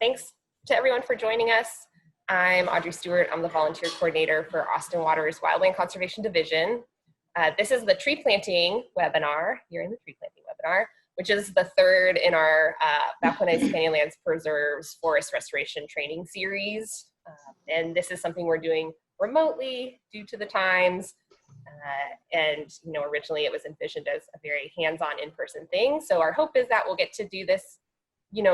Thanks to everyone for joining us. I'm Audrey Stewart. I'm the volunteer coordinator for Austin Water's Wildland Conservation Division. This is the tree planting webinar. You're in the tree planting webinar, which is the third in our Balcones Canyonlands Preserves Forest Restoration Training Series. And this is something we're doing remotely due to the times. And originally it was envisioned as a very hands-on in-person thing. So our hope is that we'll get to do this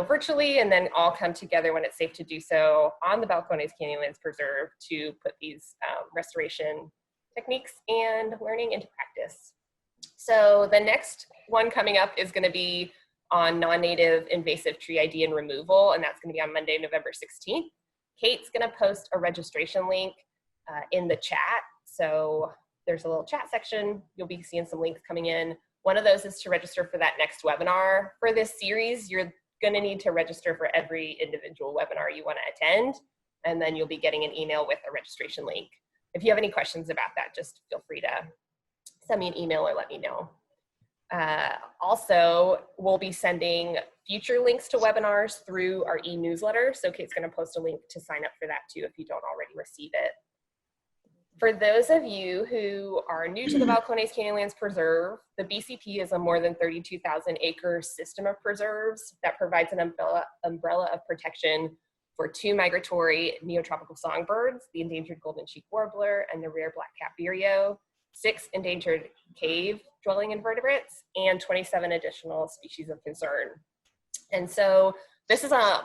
virtually and then all come together when it's safe to do so on the Balcones Canyonlands Preserve to put these restoration techniques and learning into practice. So the next one coming up is going to be on non-native invasive tree ID and removal, and that's going to be on Monday, November 16th. Kate's going to post a registration link in the chat. So there's a little chat section. You'll be seeing some links coming in. One of those is to register for that next webinar. For this series, you're going to need to register for every individual webinar you want to attend, and then you'll be getting an email with a registration link. If you have any questions about that, just feel free to send me an email or let me know. Also, we'll be sending future links to webinars through our e-newsletter. So Kate's going to post a link to sign up for that too if you don't already receive it. For those of you who are new to the Balcones Canyonlands Preserve, the BCP is a more than 32,000 acre system of preserves that provides an umbrella of protection for 2 migratory neotropical songbirds, the endangered golden cheek warbler and the rare black-capped vireo, 6 endangered cave-dwelling invertebrates, and 27 additional species of concern. And so this is a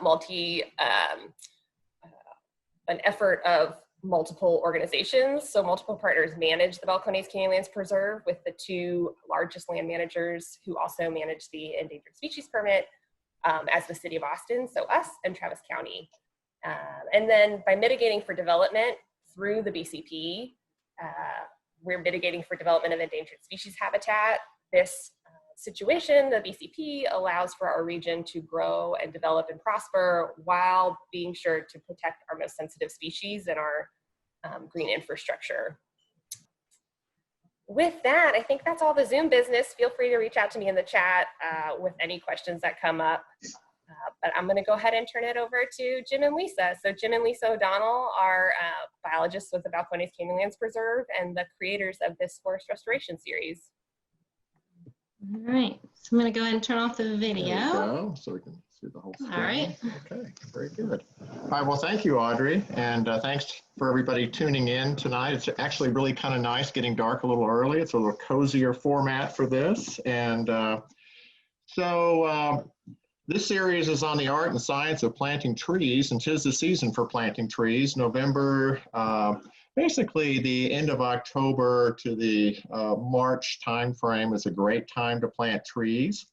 an effort of multiple organizations. So multiple partners manage the Balcones Canyonlands Preserve with the 2 largest land managers who also manage the endangered species permit as the city of Austin, so us and Travis County. And then by mitigating for development through the BCP, we're mitigating for development of endangered species habitat. This situation, the BCP allows for our region to grow and develop and prosper while being sure to protect our most sensitive species and our green infrastructure. With that, I think that's all the Zoom business. Feel free to reach out to me in the chat with any questions that come up. But I'm going to go ahead and turn it over to Jim and Lisa. So Jim and Lisa O'Donnell are biologists with the Balcones Canyonlands Preserve and the creators of this forest restoration series. All right, so I'm going to go ahead and turn off the video. There you go, so we can see the whole screen. All right. Okay, very good. All right, well, thank you, Audrey, and thanks for everybody tuning in tonight. It's actually really kind of nice getting dark a little early. It's a little cozier format for this. And this series is on the art and science of planting trees, and 'tis the season for planting trees. November, basically the end of October to the March timeframe is a great time to plant trees.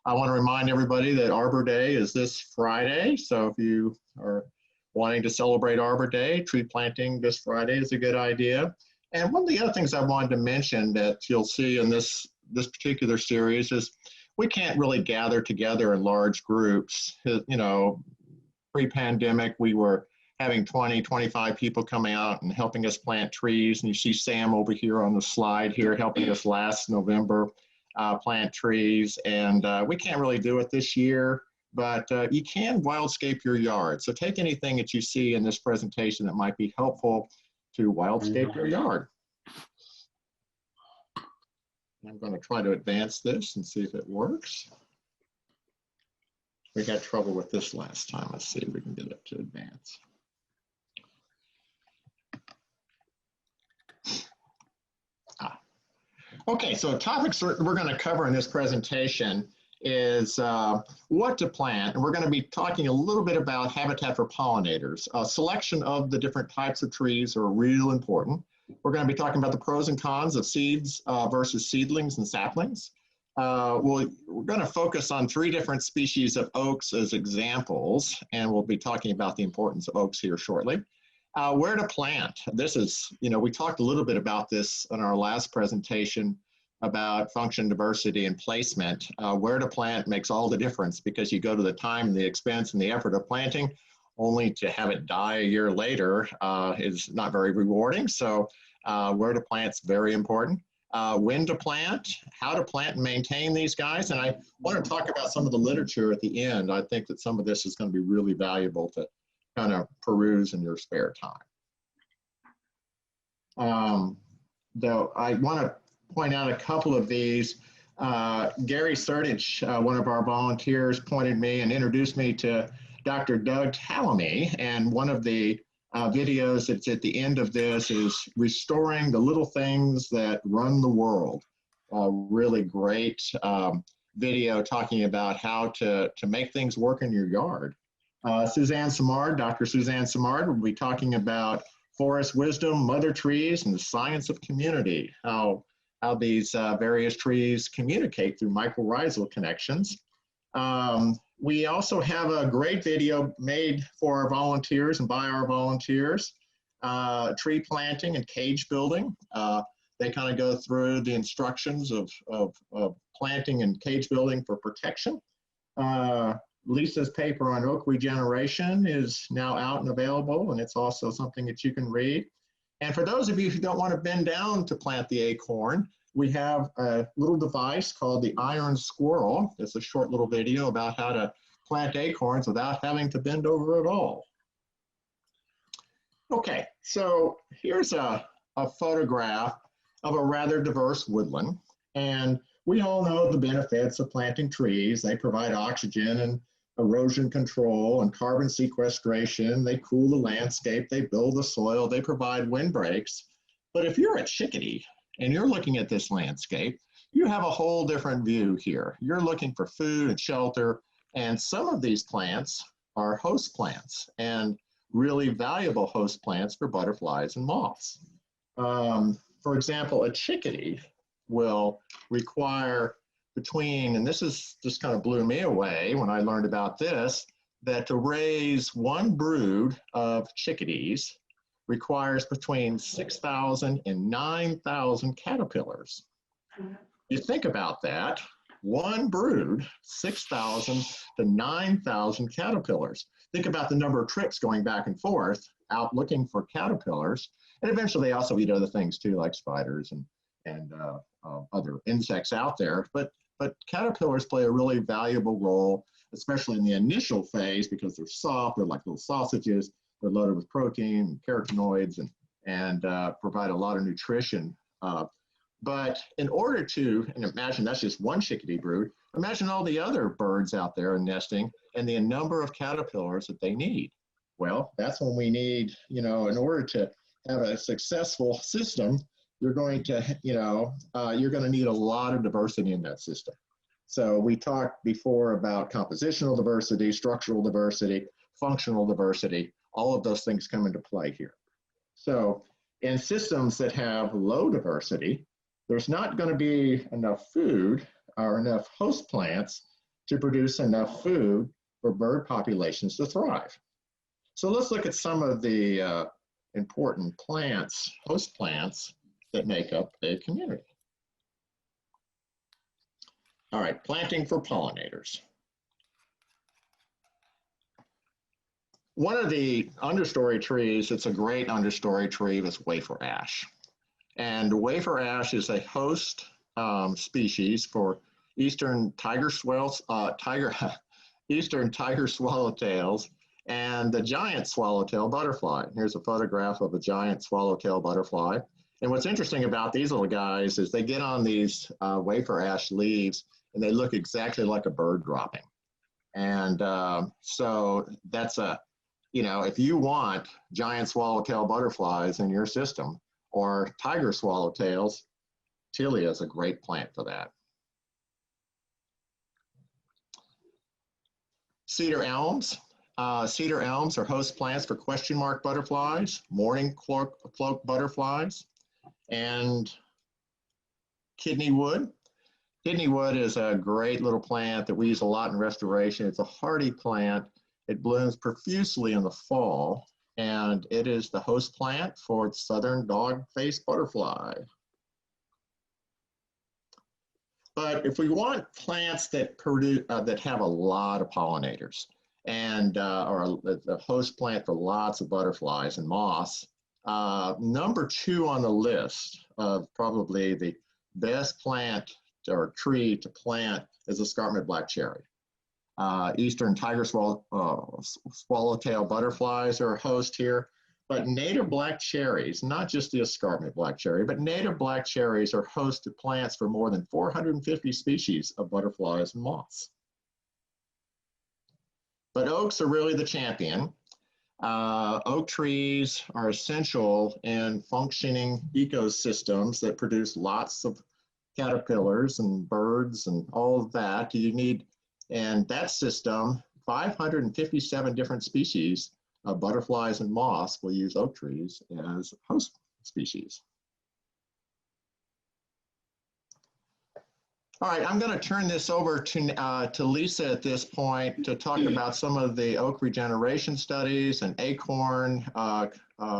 I want to remind everybody that Arbor Day is this Friday, so if you are wanting to celebrate Arbor Day, tree planting this Friday is a good idea. And one of the other things I wanted to mention that you'll see in this particular series is we can't really gather together in large groups. Pre-pandemic, we were having 20, 25 people coming out and helping us plant trees. And you see Sam over here on the slide here helping us last November plant trees. And we can't really do it this year, but you can wildscape your yard. So take anything that you see in this presentation that might be helpful to wildscape your yard. I'm going to try to advance this and see if it works. We had trouble with this last time. Let's see if we can get it to advance. Okay, so topics we're going to cover in this presentation is what to plant. And we're going to be talking a little bit about habitat for pollinators. Selection of the different types of trees are real important. We're going to be talking about the pros and cons of seeds versus seedlings and saplings. We're going to focus on 3 different species of oaks as examples, and we'll be talking about the importance of oaks here shortly. Where to plant. This is, we talked a little bit about this in our last presentation about function, diversity, and placement. Where to plant makes all the difference because you go to the time, the expense, and the effort of planting, only to have it die a year later is not very rewarding. So where to plant is very important. when to plant, how to plant and maintain these guys. And I want to talk about some of the literature at the end. I think that some of this is going to be really valuable to kind of peruse in your spare time. Though I want to point out a couple of these. Gary Sertich, one of our volunteers, pointed me and introduced me to Dr. Doug Tallamy, and one of the videos that's at the end of this is Restoring the Little Things That Run the World. A really great video talking about how to make things work in your yard. Suzanne Simard, Dr. Suzanne Simard, will be talking about forest wisdom, mother trees, and the science of community, how these various trees communicate through mycorrhizal connections. We also have a great video made for our volunteers and by our volunteers, tree planting and cage building. They kind of go through the instructions of planting and cage building for protection. Lisa's paper on oak regeneration is now out and available, and it's also something that you can read. And for those of you who don't want to bend down to plant the acorn, we have a little device called the iron squirrel. It's a short little video about how to plant acorns without having to bend over at all. Okay, so here's a photograph of a rather diverse woodland. And we all know the benefits of planting trees. They provide oxygen and erosion control and carbon sequestration. They cool the landscape, they build the soil, they provide windbreaks. But if you're a chickadee and you're looking at this landscape, you have a whole different view here. You're looking for food and shelter, and some of these plants are host plants and really valuable host plants for butterflies and moths. For example, a chickadee will require between, and this is just kind of blew me away when I learned about this, that to raise one brood of chickadees requires between 6,000 and 9,000 caterpillars. You think about that, one brood, 6,000 to 9,000 caterpillars. Think about the number of trips going back and forth out looking for caterpillars. And eventually they also eat other things too, like spiders and other insects out there. But caterpillars play a really valuable role, especially in the initial phase, because they're soft, they're like little sausages, they're loaded with protein, carotenoids, and provide a lot of nutrition. But in order to, and imagine that's just one chickadee brood, imagine all the other birds out there nesting and the number of caterpillars that they need. Well, that's when we need, in order to have a successful system, you're going to need a lot of diversity in that system. So we talked before about compositional diversity, structural diversity, functional diversity. All of those things come into play here. So in systems that have low diversity, there's not going to be enough food or enough host plants to produce enough food for bird populations to thrive. So let's look at some of the important plants, host plants, that make up a community. All right, planting for pollinators. One of the understory trees, it's a great understory tree, is wafer ash. And wafer ash is a host species for eastern tiger swallowtails and the giant swallowtail butterfly. Here's a photograph of a giant swallowtail butterfly. And what's interesting about these little guys is they get on these wafer ash leaves and they look exactly like a bird dropping. And so that's if you want giant swallowtail butterflies in your system or tiger swallowtails, Tilia is a great plant for that. Cedar elms. Cedar elms are host plants for question mark butterflies, morning cloak butterflies, and kidney wood. Kidney wood is a great little plant that we use a lot in restoration. It's a hardy plant. It blooms profusely in the fall, and it is the host plant for the southern dog-faced butterfly. But if we want plants that produce that have a lot of pollinators and or the host plant for lots of butterflies and moths, number 2 on the list of probably the best plant or tree to plant is escarpment black cherry. Eastern tiger swallowtail butterflies are a host here, but native black cherries, not just the escarpment black cherry, but native black cherries are host to plants for more than 450 species of butterflies and moths. But oaks are really the champion. Oak trees are essential in functioning ecosystems that produce lots of caterpillars and birds and all of that. You need, and that system, 557 different species of butterflies and moths will use oak trees as host species. All right, I'm going to turn this over to Lisa at this point to talk about some of the oak regeneration studies and acorn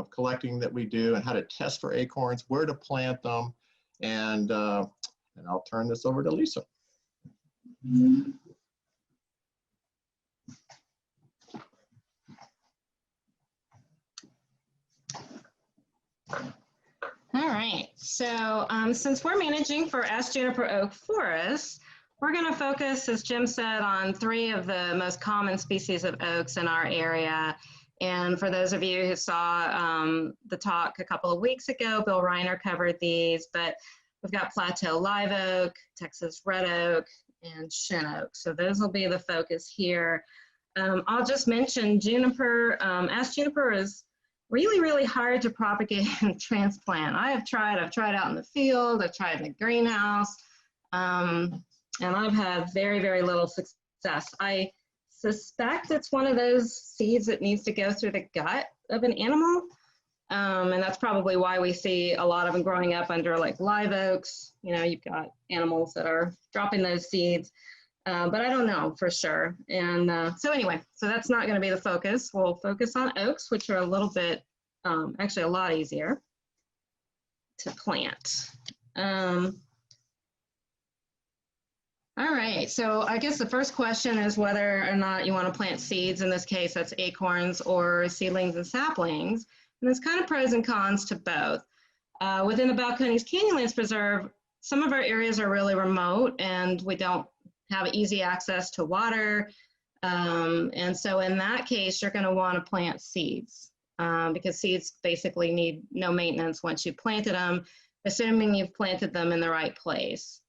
collecting that we do and how to test for acorns, where to plant them, and I'll turn this over to Lisa. All right, so since we're managing for Ash Juniper Oak Forests, we're going to focus, as Jim said, on 3 of the most common species of oaks in our area. And for those of you who saw the talk a couple of weeks ago, Bill Reiner covered these, but we've got plateau live oak, Texas red oak, and shin oak. So those will be the focus here. I'll just mention juniper. Ash juniper is really, really hard to propagate and transplant. I've tried out in the field, I've tried in the greenhouse, and I've had very, very little success. I suspect it's one of those seeds that needs to go through the gut of an animal. And that's probably why we see a lot of them growing up under like live oaks. You know, you've got animals that are dropping those seeds. But I don't know for sure. And so anyway, so that's not going to be the focus. We'll focus on oaks, which are a little bit, actually a lot easier to plant. All right, so I guess the first question is whether or not you want to plant seeds. In this case, that's acorns or seedlings and saplings. And there's kind of pros and cons to both. Within the Balcones Canyonlands Preserve, some of our areas are really remote and we don't have easy access to water. And so in that case, you're going to want to plant seeds because seeds basically need no maintenance once you've planted them, assuming you've planted them in the right place.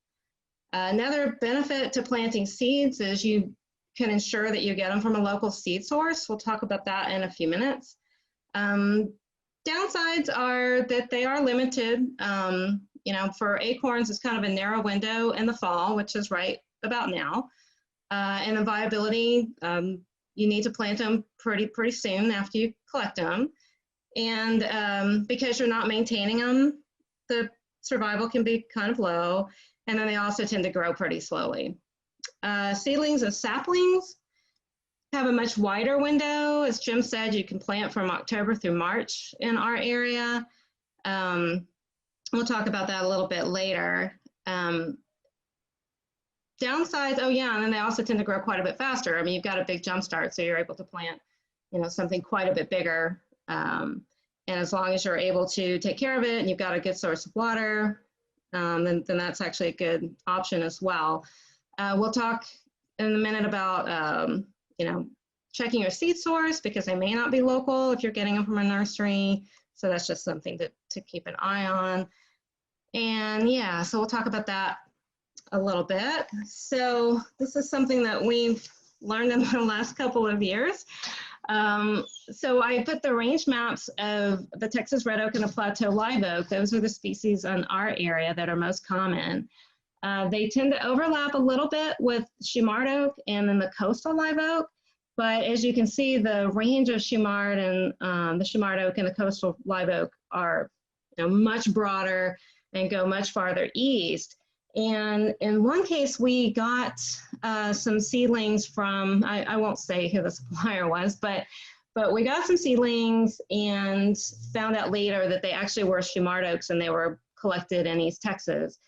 Another benefit to planting seeds is you can ensure that you get them from a local seed source. We'll talk about that in a few minutes. Downsides are that they are limited. You know, for acorns, it's kind of a narrow window in the fall, which is right about now. And the viability, you need to plant them pretty soon after you collect them. And because you're not maintaining them, the survival can be kind of low. And then they also tend to grow pretty slowly. Seedlings and saplings have a much wider window. As Jim said, you can plant from October through March in our area. We'll talk about that a little bit later. Downsides, oh yeah, and then they also tend to grow quite a bit faster. I mean, you've got a big jump start, so you're able to plant, you know, something quite a bit bigger. And as long as you're able to take care of it and you've got a good source of water, then that's actually a good option as well. We'll talk in a minute about, you know, checking your seed source because they may not be local if you're getting them from a nursery. So that's just something to keep an eye on. And yeah, so we'll talk about that a little bit. So this is something that we've learned in the last couple of years. So I put the range maps of the Texas red oak and the plateau live oak. Those are the species in our area that are most common. They tend to overlap a little bit with Shumard oak and then the coastal live oak. But as you can see, the range of Shumard and the Shumard oak and the coastal live oak are, you know, much broader and go much farther east. And in one case, we got some seedlings from, I won't say who the supplier was, but we got some seedlings and found out later that they actually were Shumard oaks and they were collected in East Texas.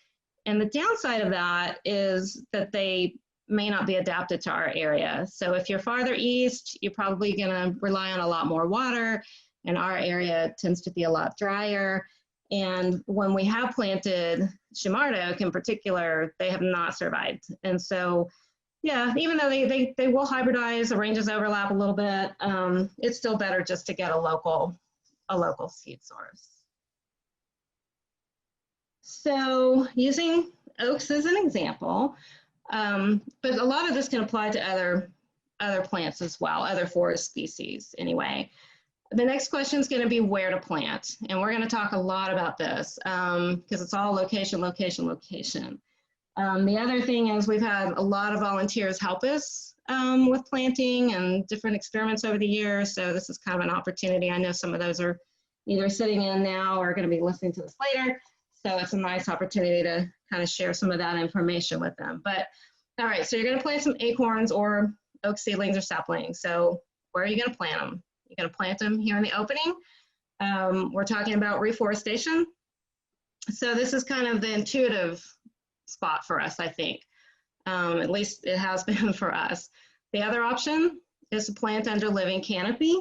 And the downside of that is that they may not be adapted to our area. So if you're farther east, you're probably gonna rely on a lot more water, and our area tends to be a lot drier. And when we have planted Shimard oak in particular, they have not survived. And so, yeah, even though they will hybridize, the ranges overlap a little bit, it's still better just to get a local seed source. So using oaks as an example, but a lot of this can apply to other plants as well, other forest species anyway. The next question is going to be where to plant. And we're going to talk a lot about this because it's all location, location, location. The other thing is we've had a lot of volunteers help us with planting and different experiments over the years. So this is kind of an opportunity. I know some of those are either sitting in now or going to be listening to this later. So it's a nice opportunity to kind of share some of that information with them. But all right, so you're going to plant some acorns or oak seedlings or saplings. So where are you going to plant them? You're going to plant them here in the opening. We're talking about reforestation. So this is kind of the intuitive spot for us, I think. At least it has been for us. The other option is to plant under living canopy,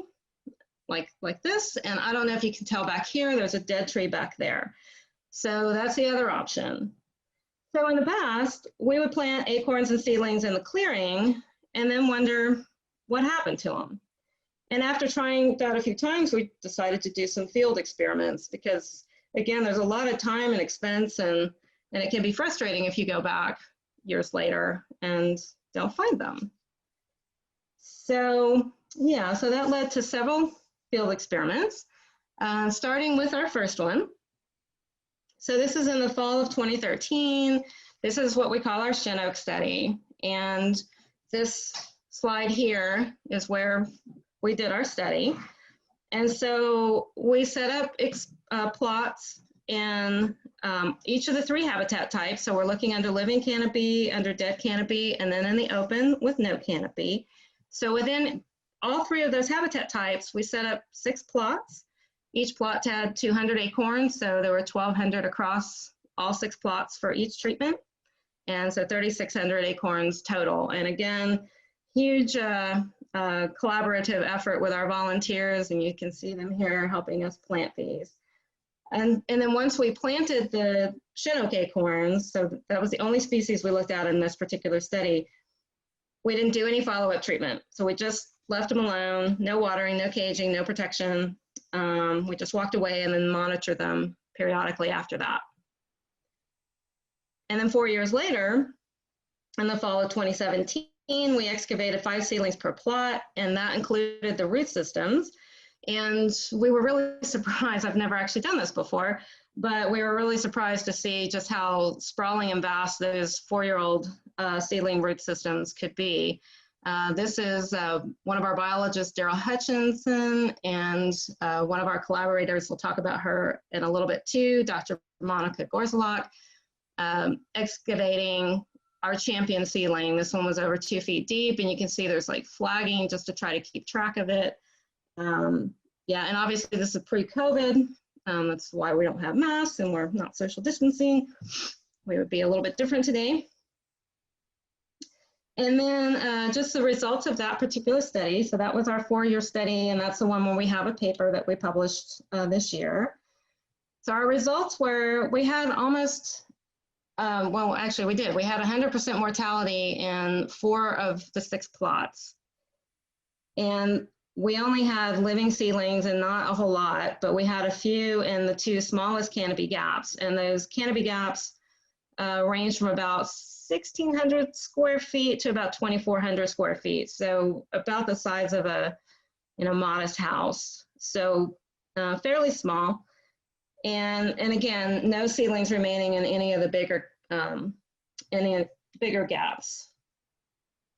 like this. And I don't know if you can tell back here, there's a dead tree back there. So that's the other option. So in the past, we would plant acorns and seedlings in the clearing and then wonder what happened to them. And after trying that a few times, we decided to do some field experiments because, again, there's a lot of time and expense, and it can be frustrating if you go back years later and don't find them. So, yeah, so that led to several field experiments, starting with our first one. So this is in the fall of 2013. This is what we call our Shin Oak study. And this slide here is where we did our study. And so we set up plots in each of the 3 habitat types. So we're looking under living canopy, under dead canopy, and then in the open with no canopy. So within all 3 of those habitat types, we set up 6 plots. Each plot had 200 acorns, so there were 1,200 across all 6 plots for each treatment. And so 3,600 acorns total. And again, huge collaborative effort with our volunteers, and you can see them here helping us plant these. And then once we planted the Shin Oak acorns, so that was the only species we looked at in this particular study, we didn't do any follow-up treatment. So we just left them alone, no watering, no caging, no protection. We just walked away and then monitored them periodically after that. And then 4 years later, in the fall of 2017, we excavated 5 seedlings per plot, and that included the root systems. And we were really surprised. I've never actually done this before, but we were really surprised to see just how sprawling and vast those 4-year-old seedling root systems could be. This is one of our biologists, Daryl Hutchinson, and one of our collaborators, we'll talk about her in a little bit too, Dr. Monica Gorzalak, excavating our champion seedling. This one was over 2 feet deep, and you can see there's like flagging just to try to keep track of it. Yeah, and obviously this is pre-COVID. That's why we don't have masks and we're not social distancing. We would be a little bit different today. And then just the results of that particular study. So that was our 4-year study, and that's the one where we have a paper that we published this year. So our results were, we had almost, well, actually we did. We had 100% mortality in 4 of the 6 plots. And we only had living seedlings and not a whole lot, but we had a few in the 2 smallest canopy gaps. And those canopy gaps range from about 1,600 square feet to about 2,400 square feet. So about the size of a, modest house. So fairly small. And again, no seedlings remaining in any of the bigger gaps.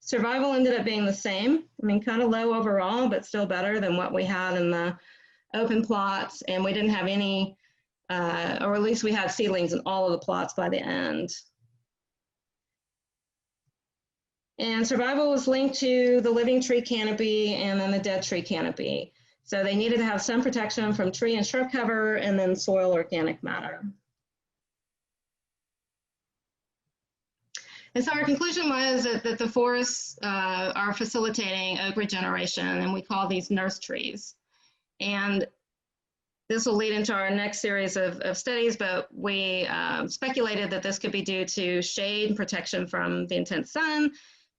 Survival ended up being the same. I mean, kind of low overall, but still better than what we had in the open plots. And we didn't have any, or at least we had seedlings in all of the plots by the end. And survival was linked to the living tree canopy and then the dead tree canopy. So they needed to have some protection from tree and shrub cover and then soil organic matter. And so our conclusion was that the forests are facilitating oak regeneration, and we call these nurse trees. And This will lead into our next series of studies, but we speculated that this could be due to shade, protection from the intense sun.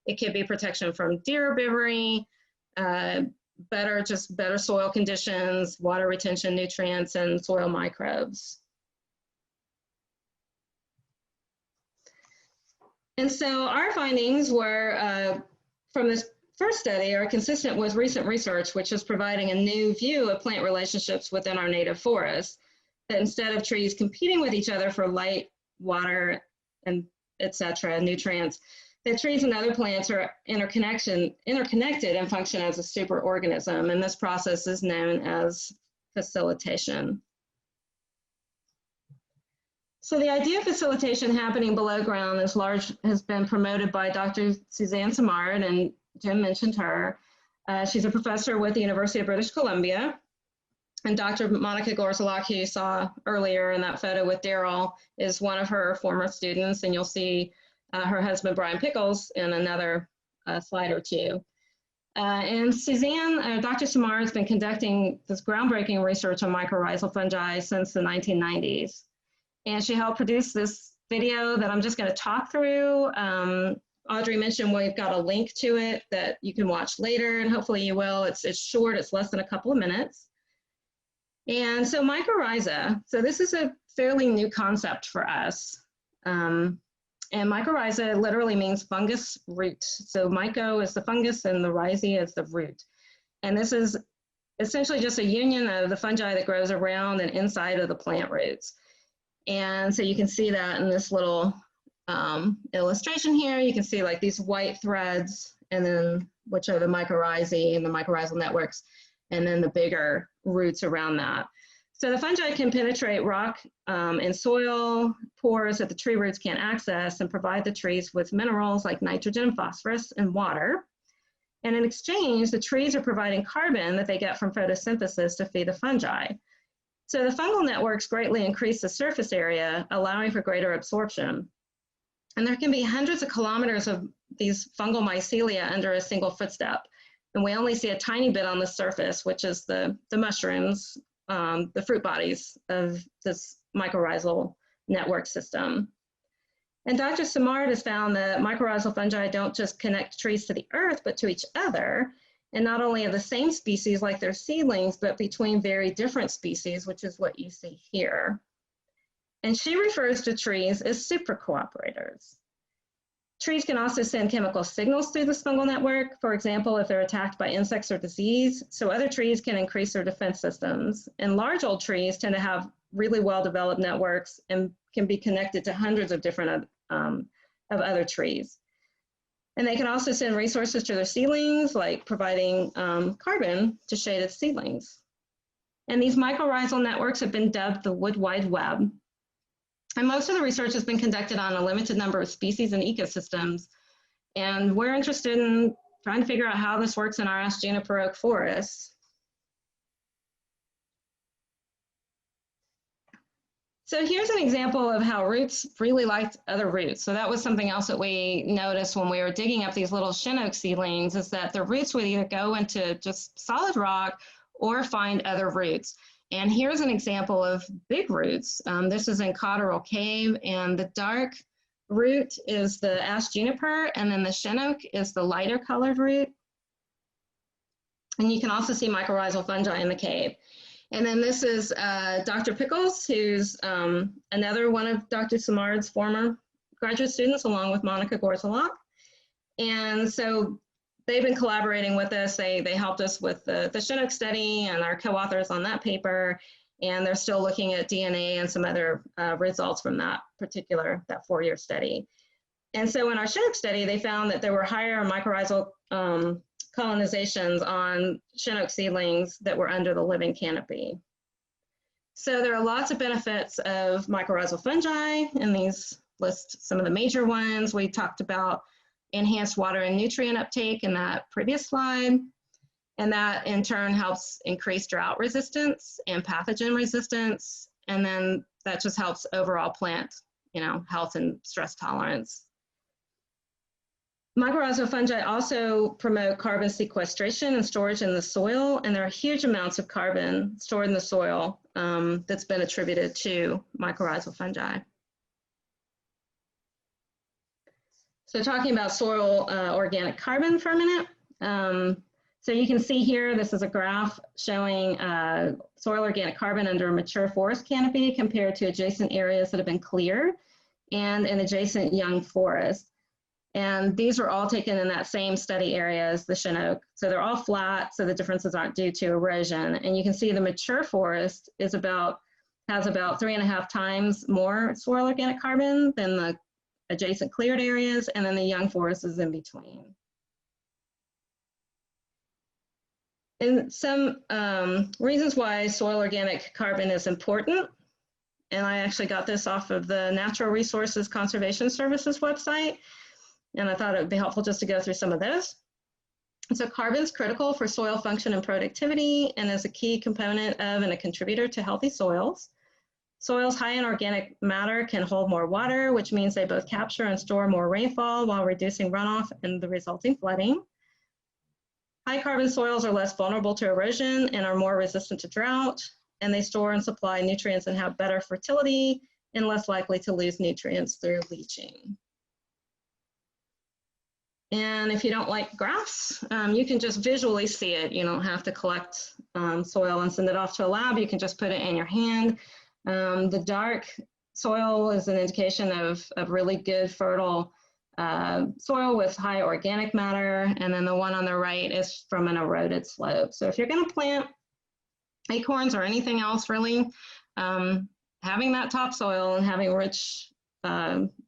It could be protection from deer herbivory, better soil conditions, water retention, nutrients, and soil microbes. And so our findings were from this first study are consistent with recent research, which is providing a new view of plant relationships within our native forests, that instead of trees competing with each other for light, water, and etc., nutrients, that trees and other plants are interconnected and function as a superorganism, and this process is known as facilitation. So the idea of facilitation happening below ground has been promoted by Dr. Suzanne Simard, and Jim mentioned her. She's a professor with the University of British Columbia. And Dr. Monica Gorzalak, who you saw earlier in that photo with Daryl, is one of her former students, and you'll see her husband, Brian Pickles, in another slide or two. And Suzanne, Dr. Simard has been conducting this groundbreaking research on mycorrhizal fungi since the 1990s. And she helped produce this video that I'm just going to talk through. Audrey mentioned we've got a link to it that you can watch later, and hopefully you will. It's short, it's less than a couple of minutes. And so mycorrhiza, so this is a fairly new concept for us. And mycorrhiza literally means fungus root. So myco is the fungus and the rhizae is the root. And this is essentially just a union of the fungi that grows around and inside of the plant roots. And so you can see that in this little illustration here. You can see like these white threads, and then which are the mycorrhizae and the mycorrhizal networks, and then the bigger roots around that. So the fungi can penetrate rock and soil pores that the tree roots can't access, and provide the trees with minerals like nitrogen, phosphorus, and water. And in exchange, the trees are providing carbon that they get from photosynthesis to feed the fungi. So the fungal networks greatly increase the surface area, allowing for greater absorption. And there can be hundreds of kilometers of these fungal mycelia under a single footstep. And we only see a tiny bit on the surface, which is the mushrooms, the fruit bodies of this mycorrhizal network system. And Dr. Simard has found that mycorrhizal fungi don't just connect trees to the earth, but to each other. And not only of the same species like their seedlings, but between very different species, which is what you see here. And she refers to trees as super cooperators. Trees can also send chemical signals through this fungal network, for example, if they're attacked by insects or disease, so other trees can increase their defense systems. And large old trees tend to have really well-developed networks and can be connected to hundreds of different of other trees. And they can also send resources to their seedlings, like providing carbon to shaded seedlings. And these mycorrhizal networks have been dubbed the Wood Wide Web. And most of the research has been conducted on a limited number of species and ecosystems. And we're interested in trying to figure out how this works in our ash juniper oak forests. So here's an example of how roots really liked other roots. So that was something else that we noticed when we were digging up these little shin oak seedlings, is that the roots would either go into just solid rock or find other roots. And here's an example of big roots. This is in Cotterell Cave, and the dark root is the ash juniper, and then the shin oak is the lighter colored root. And you can also see mycorrhizal fungi in the cave. And then this is Dr. Pickles, who's another one of Dr. Simard's former graduate students, along with Monica Gorzalak. And so they've been collaborating with us. They helped us with the Chinook study and our co-authors on that paper. And they're still looking at DNA and some other results from that 4-year study. And so in our Chinook study, they found that there were higher mycorrhizal colonizations on Chinook seedlings that were under the living canopy. So there are lots of benefits of mycorrhizal fungi, and these list some of the major ones. We talked about enhanced water and nutrient uptake in that previous slide, and that in turn helps increase drought resistance and pathogen resistance, and then that just helps overall plant, health and stress tolerance. Mycorrhizal fungi also promote carbon sequestration and storage in the soil, and there are huge amounts of carbon stored in the soil that's been attributed to mycorrhizal fungi. So talking about soil organic carbon for a minute. So you can see here, this is a graph showing soil organic carbon under a mature forest canopy compared to adjacent areas that have been cleared and an adjacent young forest. And these were all taken in that same study area as the Chinook. So they're all flat, so the differences aren't due to erosion. And you can see the mature forest has about 3.5 times more soil organic carbon than the adjacent cleared areas, and then the young forest is in between. And some reasons why soil organic carbon is important, and I actually got this off of the Natural Resources Conservation Services website, and I thought it would be helpful just to go through some of those. So carbon is critical for soil function and productivity, and is a key component of and a contributor to healthy soils. Soils high in organic matter can hold more water, which means they both capture and store more rainfall while reducing runoff and the resulting flooding. High carbon soils are less vulnerable to erosion and are more resistant to drought, and they store and supply nutrients and have better fertility and less likely to lose nutrients through leaching. And if you don't like graphs, you can just visually see it. You don't have to collect soil and send it off to a lab. You can just put it in your hand. The dark soil is an indication of really good fertile soil with high organic matter, and then the one on the right is from an eroded slope. So if you're going to plant acorns or anything else really, having that topsoil and having rich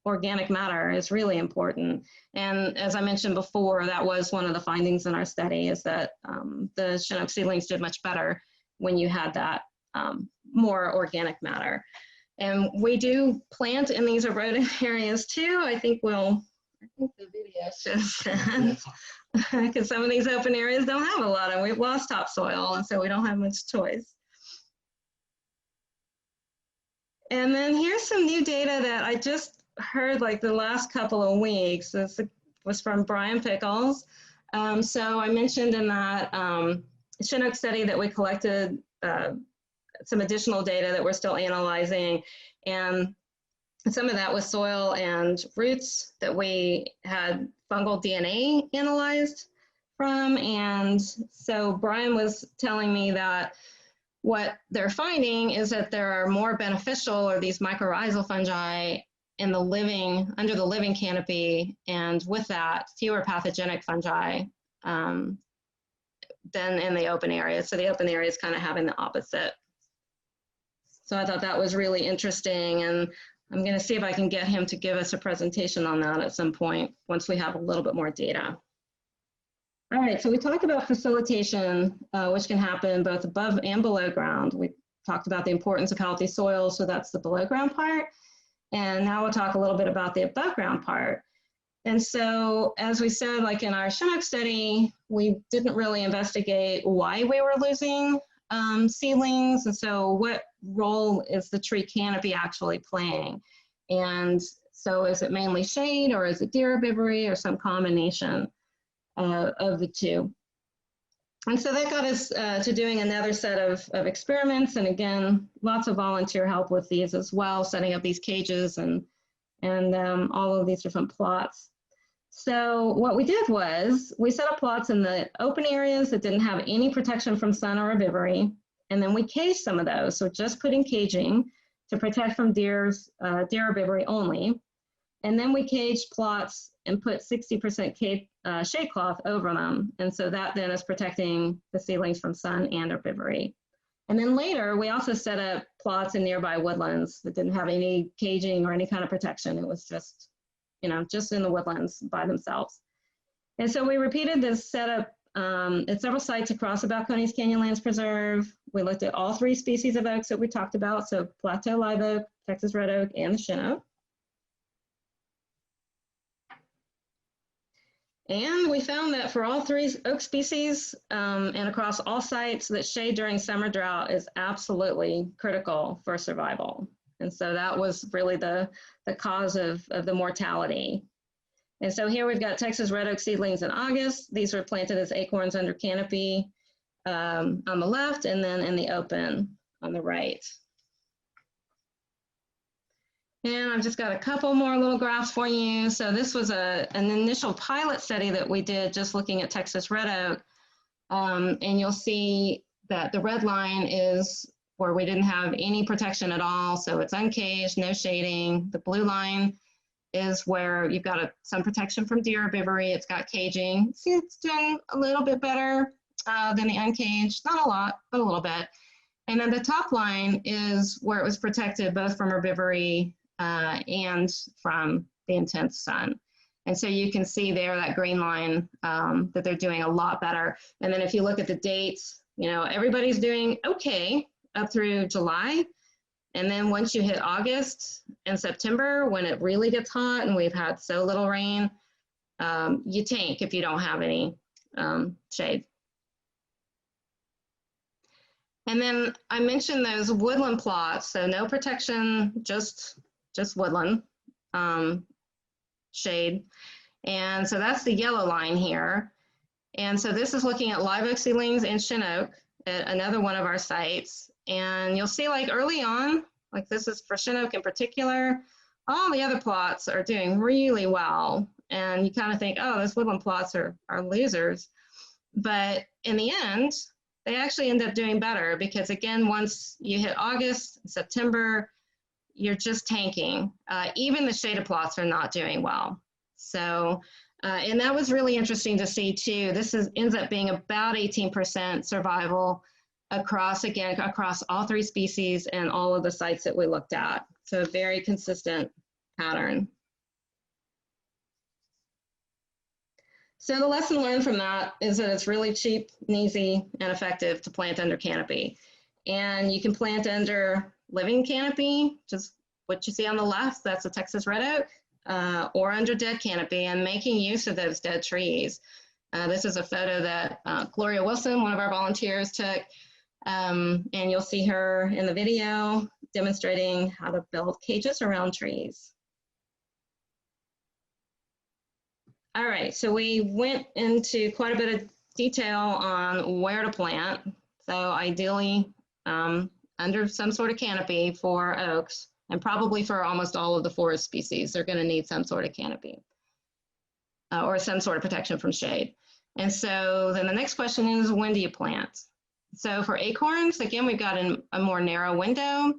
organic matter is really important. And as I mentioned before, that was one of the findings in our study, is that the Chinook seedlings did much better when you had that more organic matter. And we do plant in these eroded areas too. I think the video shows that, because some of these open areas don't have a lot, and we've lost topsoil, and so we don't have much choice. And then here's some new data that I just heard like the last couple of weeks. This was from Brian Pickles. So I mentioned in that Chinook study that we collected some additional data that we're still analyzing, and some of that was soil and roots that we had fungal DNA analyzed from. And so Brian was telling me that what they're finding is that there are more beneficial, or these mycorrhizal fungi in the under the living canopy, and with that, fewer pathogenic fungi than in the open area. So the open area is kind of having the opposite. So I thought that was really interesting, and I'm going to see if I can get him to give us a presentation on that at some point once we have a little bit more data. All right, so we talked about facilitation, which can happen both above and below ground. We talked about the importance of healthy soil, so that's the below ground part. And now we'll talk a little bit about the above ground part. And so, as we said, like in our Chinook study, we didn't really investigate why we were losing seedlings, and so what role is the tree canopy actually playing? And so is it mainly shade, or is it deer herbivory, or some combination of the two? And so that got us to doing another set of experiments, and again, lots of volunteer help with these as well, setting up these cages and all of these different plots. So what we did was we set up plots in the open areas that didn't have any protection from sun or herbivory, and then we caged some of those. So just putting caging to protect from deer herbivory only. And then we caged plots and put 60% shade cloth over them. And so that then is protecting the seedlings from sun and herbivory. And then later, we also set up plots in nearby woodlands that didn't have any caging or any kind of protection. It was just, just in the woodlands by themselves. And so we repeated this setup at several sites across the Balcones Canyonlands Preserve. We looked at all 3 species of oaks that we talked about, so plateau live oak, Texas red oak, and the Chinook. And we found that for all 3 oak species and across all sites, that shade during summer drought is absolutely critical for survival. And so that was really the cause of the mortality. And so here we've got Texas red oak seedlings in August. These were planted as acorns under canopy on the left, and then in the open on the right. And I've just got a couple more little graphs for you. So this was an initial pilot study that we did just looking at Texas red oak. And you'll see that the red line is where we didn't have any protection at all. So it's uncaged, no shading. The blue line is where you've got some protection from deer herbivory. It's got caging. See, it's doing a little bit better than the uncaged. Not a lot, but a little bit. And then the top line is where it was protected both from herbivory and from the intense sun. And so you can see there that green line that they're doing a lot better. And then if you look at the dates, you know, everybody's doing okay up through July. And then once you hit August and September, when it really gets hot and we've had so little rain, you tank if you don't have any shade. And then I mentioned those woodland plots, so no protection, just woodland shade. And so that's the yellow line here. And so this is looking at live oak seedlings and shin oak at another one of our sites. And you'll see like early on, like this is for shin oak in particular, all the other plots are doing really well. And you kind of think, oh, those woodland plots are losers. But in the end, they actually end up doing better because again, once you hit August, September, you're just tanking. Even the shaded plots are not doing well. So, and that was really interesting to see too. This ends up being about 18% survival across all three species and all of the sites that we looked at. So a very consistent pattern. So the lesson learned from that is that it's really cheap and easy and effective to plant under canopy. And you can plant under living canopy, just what you see on the left, that's a Texas red oak, or under dead canopy and making use of those dead trees. This is a photo that Gloria Wilson, one of our volunteers, took. And you'll see her in the video demonstrating how to build cages around trees. All right, so we went into quite a bit of detail on where to plant. So ideally under some sort of canopy for oaks, and probably for almost all of the forest species, they're gonna need some sort of canopy or some sort of protection from shade. And so then the next question is, when do you plant? So for acorns, again, we've got a more narrow window.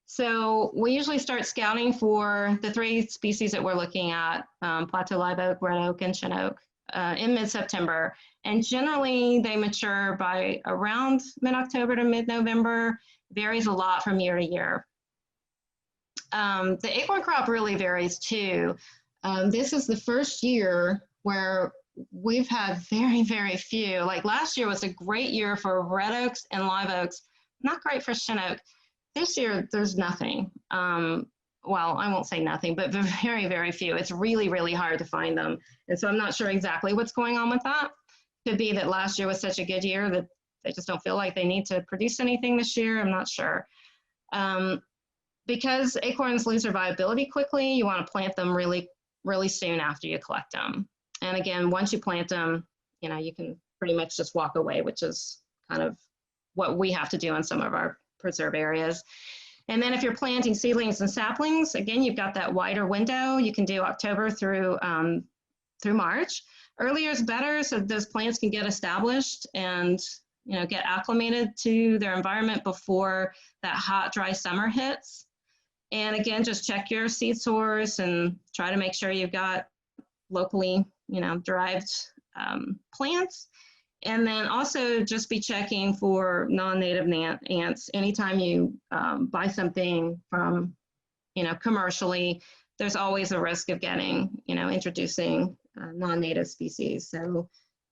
So we usually start scouting for the three species that we're looking at, plateau live oak, red oak, and shin oak in mid-September. And generally they mature by around mid-October to mid-November, varies a lot from year to year. The acorn crop really varies too. This is the first year where we've had very, very few. Like last year was a great year for red oaks and live oaks, not great for shin oak. This year, there's nothing. Well, I won't say nothing, but very, very few. It's really, really hard to find them. And so I'm not sure exactly what's going on with that. Could be that last year was such a good year that they just don't feel like they need to produce anything this year. I'm not sure. Because acorns lose their viability quickly, you want to plant them really, really soon after you collect them. And again, once you plant them, you know, you can pretty much just walk away, which is kind of what we have to do in some of our preserve areas. And then if you're planting seedlings and saplings, again, you've got that wider window. You can do October through March. Earlier is better, so those plants can get established and, you know, get acclimated to their environment before that hot, dry summer hits. And again, just check your seed source and try to make sure you've got locally, you know, derived plants. And then also just be checking for non-native ants. Anytime you buy something from, you know, commercially, there's always a risk of getting, you know, introducing non-native species. So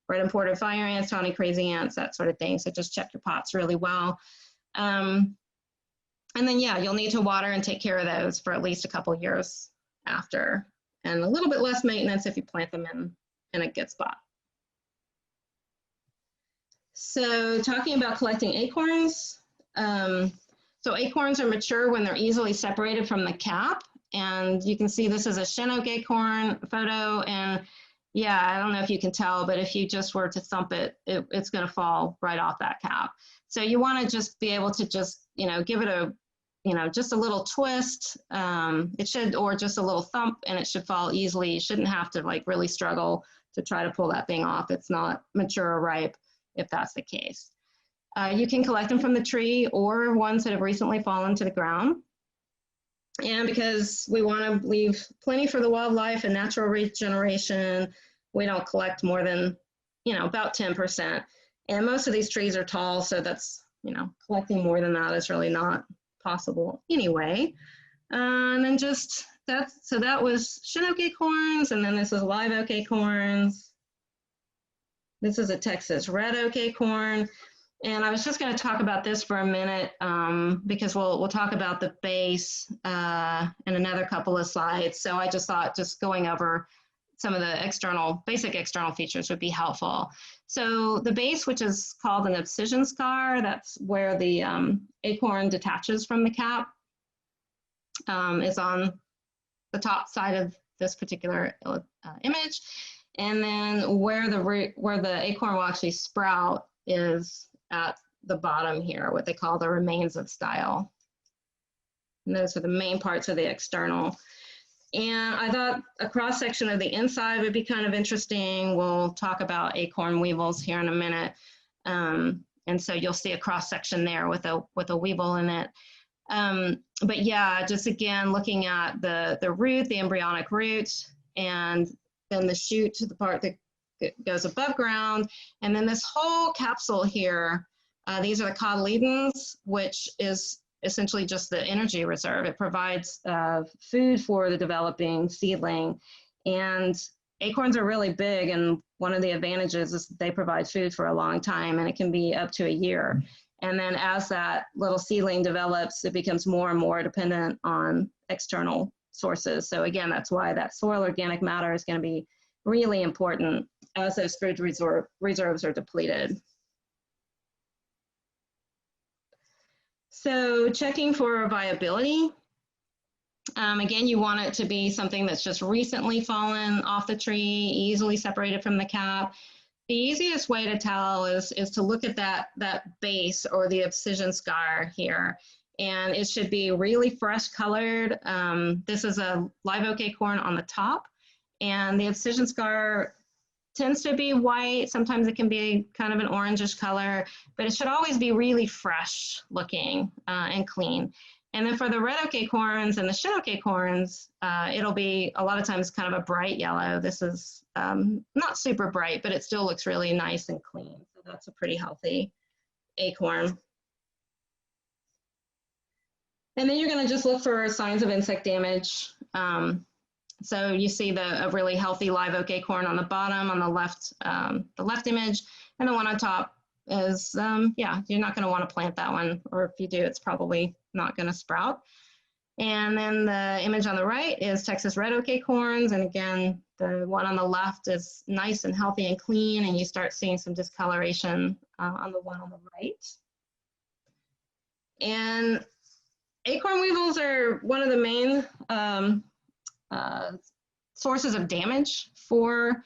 red imported fire ants, tawny crazy ants, that sort of thing. So just check your pots really well. And then, yeah, you'll need to water and take care of those for at least a couple years after. And a little bit less maintenance if you plant them in a good spot. So talking about collecting acorns, so acorns are mature when they're easily separated from the cap. And you can see this is a shin oak acorn photo. And yeah, I don't know if you can tell, but if you just were to thump it, it's going to fall right off that cap. So you want to just be able to just, give it a, just a little twist. It should, or just a little thump, and it should fall easily. You shouldn't have to like really struggle to try to pull that thing off. It's not mature or ripe if that's the case. You can collect them from the tree or ones that have recently fallen to the ground. And because we want to leave plenty for the wildlife and natural regeneration, we don't collect more than, about 10%. And most of these trees are tall, so that's, collecting more than that is really not possible anyway. And then just so that was Chinook acorns, and then this is live oak acorns. This is a Texas red oak acorn. And I was just going to talk about this for a minute because we'll talk about the base in another couple of slides. So I just thought just going over some of the basic external features would be helpful. So the base, which is called an abscission scar, that's where the acorn detaches from the cap, is on the top side of this particular image. And then where the acorn will actually sprout is at the bottom here, what they call the remains of style. And those are the main parts of the external. And I thought a cross section of the inside would be kind of interesting. We'll talk about acorn weevils here in a minute. And so you'll see a cross section there with a weevil in it. But yeah, just again, looking at the root, the embryonic root, and then the shoot, the part that goes above ground. And then this whole capsule here, these are the cotyledons, which is essentially just the energy reserve. It provides food for the developing seedling. And acorns are really big, and one of the advantages is they provide food for a long time, and it can be up to a year. And then as that little seedling develops, it becomes more and more dependent on external sources. So again, that's why that soil organic matter is going to be really important as those food reserves are depleted. So checking for viability. Again, you want it to be something that's just recently fallen off the tree, easily separated from the cap. The easiest way to tell is to look at that base or the abscission scar here. And it should be really fresh colored. This is a live oak acorn on the top. And the abscission scar tends to be white. Sometimes it can be kind of an orangish color, but it should always be really fresh looking and clean. And then for the red oak acorns and the Chinook acorns, it'll be a lot of times kind of a bright yellow. This is not super bright, but it still looks really nice and clean. So that's a pretty healthy acorn. And then you're going to just look for signs of insect damage. So you see a really healthy live oak acorn on the bottom, on the left image, and the one on top is, yeah, you're not going to want to plant that one, or if you do, it's probably not going to sprout. And then the image on the right is Texas red oak acorns, and again, the one on the left is nice and healthy and clean, and you start seeing some discoloration on the one on the right. And acorn weevils are one of the main sources of damage for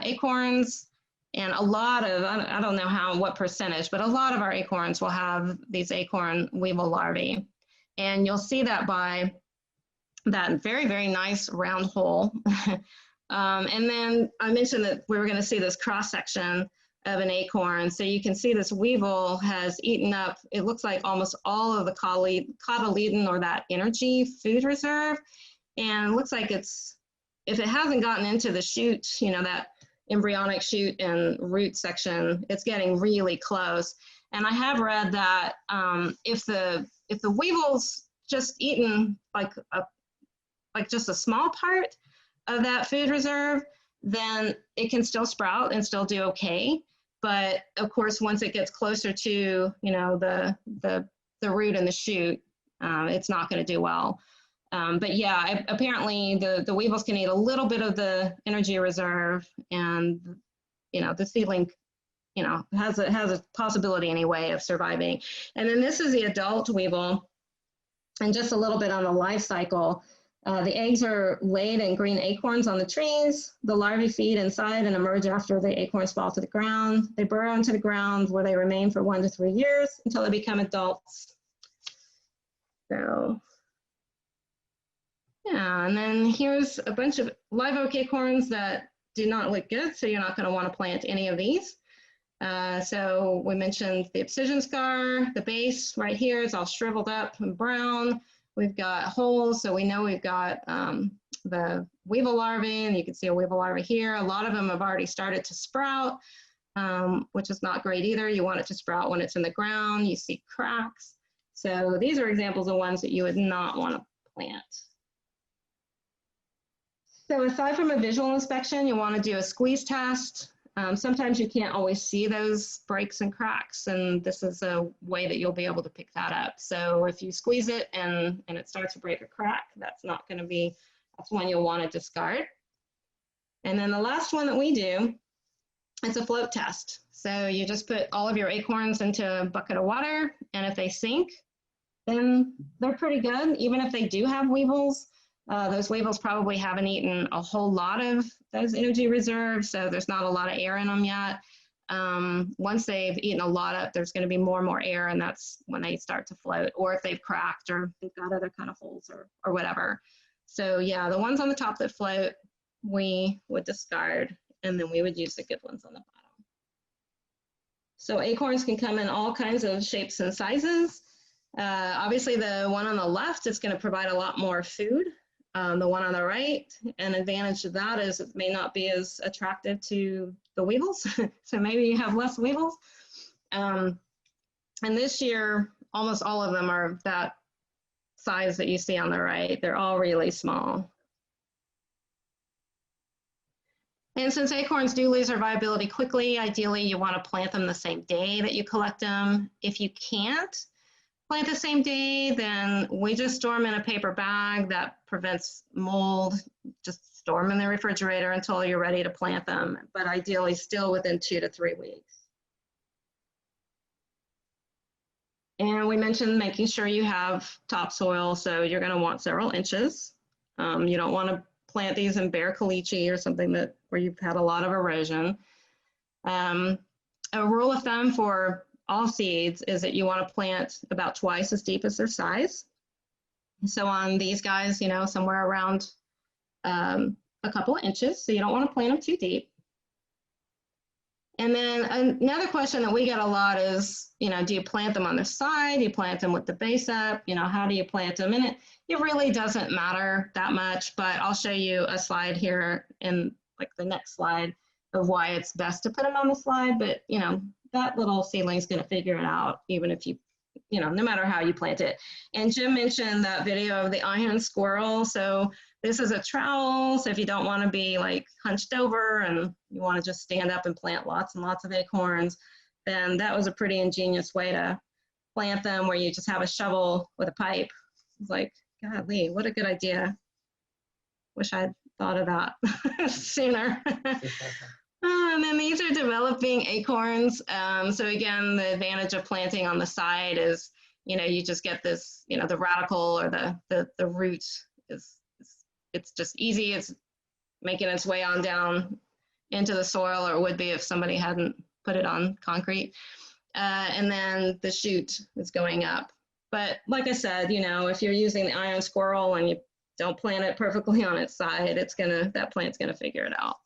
acorns, and a lot of, I don't know what percentage, but a lot of our acorns will have these acorn weevil larvae. And you'll see that by that very, very nice round hole. And then I mentioned that we were going to see this cross section of an acorn. So you can see this weevil has eaten up, it looks like almost all of the cotyledon, or that energy food reserve. And it looks like it's, if it hasn't gotten into the shoot, that embryonic shoot and root section, it's getting really close. And I have read that if the weevil's just eaten like just a small part of that food reserve, then it can still sprout and still do okay. But of course, once it gets closer to the root and the shoot, it's not going to do well. But yeah, apparently the weevils can eat a little bit of the energy reserve, and the seedling has a possibility anyway of surviving. And then this is the adult weevil, and just a little bit on the life cycle. The eggs are laid in green acorns on the trees. The larvae feed inside and emerge after the acorns fall to the ground. They burrow into the ground where they remain for 1 to 3 years until they become adults. So, yeah, and then here's a bunch of live oak acorns that do not look good, so you're not going to want to plant any of these. So we mentioned the abscission scar, the base right here is all shriveled up and brown. We've got holes, so we know we've got the weevil larvae, and you can see a weevil larvae here. A lot of them have already started to sprout, which is not great either. You want it to sprout when it's in the ground. You see cracks. So these are examples of ones that you would not want to plant. So aside from a visual inspection, you want to do a squeeze test. Sometimes you can't always see those breaks and cracks, and this is a way that you'll be able to pick that up. So if you squeeze it and it starts to break or crack, that's one you'll want to discard. And then the last one that we do is a float test. So you just put all of your acorns into a bucket of water, and if they sink, then they're pretty good. Even if they do have weevils, those weevils probably haven't eaten a whole lot of those energy reserves, so there's not a lot of air in them yet. Once they've eaten a lot up, there's going to be more and more air, and that's when they start to float, or if they've cracked or they've got other kind of holes or whatever. So yeah, the ones on the top that float, we would discard, and then we would use the good ones on the bottom. So acorns can come in all kinds of shapes and sizes. Obviously, the one on the left is going to provide a lot more food. The one on the right, an advantage of that is it may not be as attractive to the weevils, so maybe you have less weevils. And this year, almost all of them are that size that you see on the right. They're all really small. And since acorns do lose their viability quickly, ideally you want to plant them the same day that you collect them. If you can't plant the same day, then we just store them in a paper bag that prevents mold. Just store them in the refrigerator until you're ready to plant them, but ideally still within 2 to 3 weeks. And we mentioned making sure you have topsoil, so you're going to want several inches. You don't want to plant these in bare caliche or something where you've had a lot of erosion. A rule of thumb for all seeds is that you want to plant about twice as deep as their size. So on these guys, you know, somewhere around a couple of inches, so you don't want to plant them too deep. And then another question that we get a lot is, you know, do you plant them on the side? Do you plant them with the base up? You know, how do you plant them? And it really doesn't matter that much, but I'll show you a slide here in like the next slide of why it's best to put them on the slide. But, you know, that little seedling is going to figure it out, even if you know, no matter how you plant it. And Jim mentioned that video of the iron squirrel. So this is a trowel. So if you don't want to be like hunched over and you want to just stand up and plant lots and lots of acorns, then that was a pretty ingenious way to plant them, where you just have a shovel with a pipe. It's like, golly, what a good idea. Wish I'd thought of that sooner. And then these are developing acorns. So again, the advantage of planting on the side is, you know, you just get this, you know, the radical or the root it's just easy. It's making its way on down into the soil, or would be if somebody hadn't put it on concrete. And then the shoot is going up. But like I said, you know, if you're using the iron squirrel and you don't plant it perfectly on its side, that plant's gonna figure it out.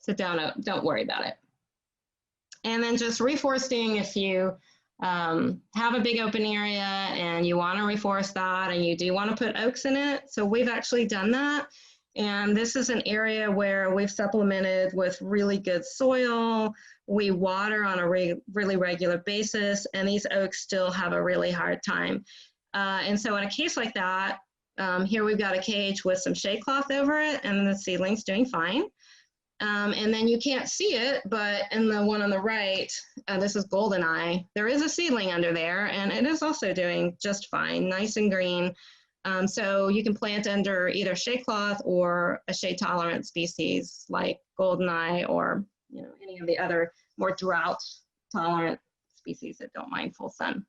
So don't worry about it. And then just reforesting, if you have a big open area and you want to reforest that and you do want to put oaks in it. So we've actually done that. And this is an area where we've supplemented with really good soil. We water on a really regular basis, and these oaks still have a really hard time. And so in a case like that, here we've got a cage with some shade cloth over it, and the seedling's doing fine. And then you can't see it, but in the one on the right, this is Goldeneye, there is a seedling under there, and it is also doing just fine, nice and green. So you can plant under either shade cloth or a shade tolerant species like Goldeneye, or, you know, any of the other more drought tolerant species that don't mind full sun.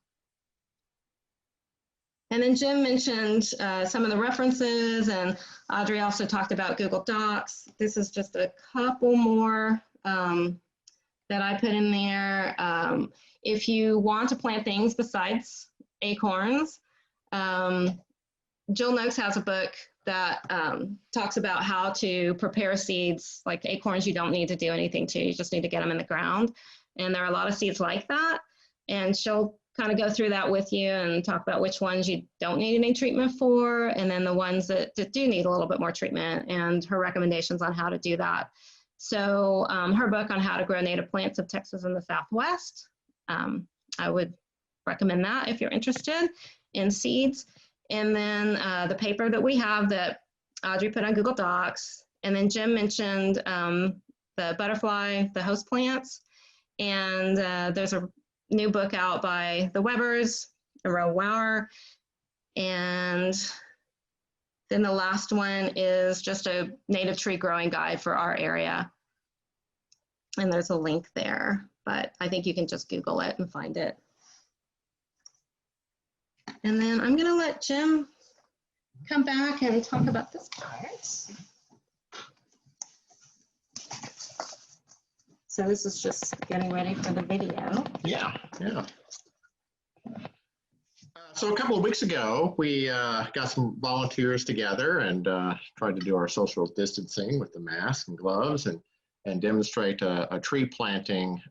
And then Jim mentioned some of the references, and Audrey also talked about Google Docs. This is just a couple more that I put in there. If you want to plant things besides acorns, Jill Noakes has a book that talks about how to prepare seeds. Like acorns, you don't need to do anything to, you just need to get them in the ground. And there are a lot of seeds like that. And she'll kind of go through that with you and talk about which ones you don't need any treatment for, and then the ones that do need a little bit more treatment, and her recommendations on how to do that. So her book on how to grow native plants of Texas and the Southwest, I would recommend that if you're interested in seeds. And then the paper that we have that Audrey put on Google Docs, and then Jim mentioned the butterfly, the host plants, and there's a new book out by the Webbers, Roe Wauer, and then the last one is just a native tree growing guide for our area. And there's a link there, but I think you can just Google it and find it. And then I'm gonna let Jim come back and talk about this part. So this is just getting ready for the video. Yeah. So a couple of weeks ago, we got some volunteers together and tried to do our social distancing with the mask and gloves and demonstrate a tree planting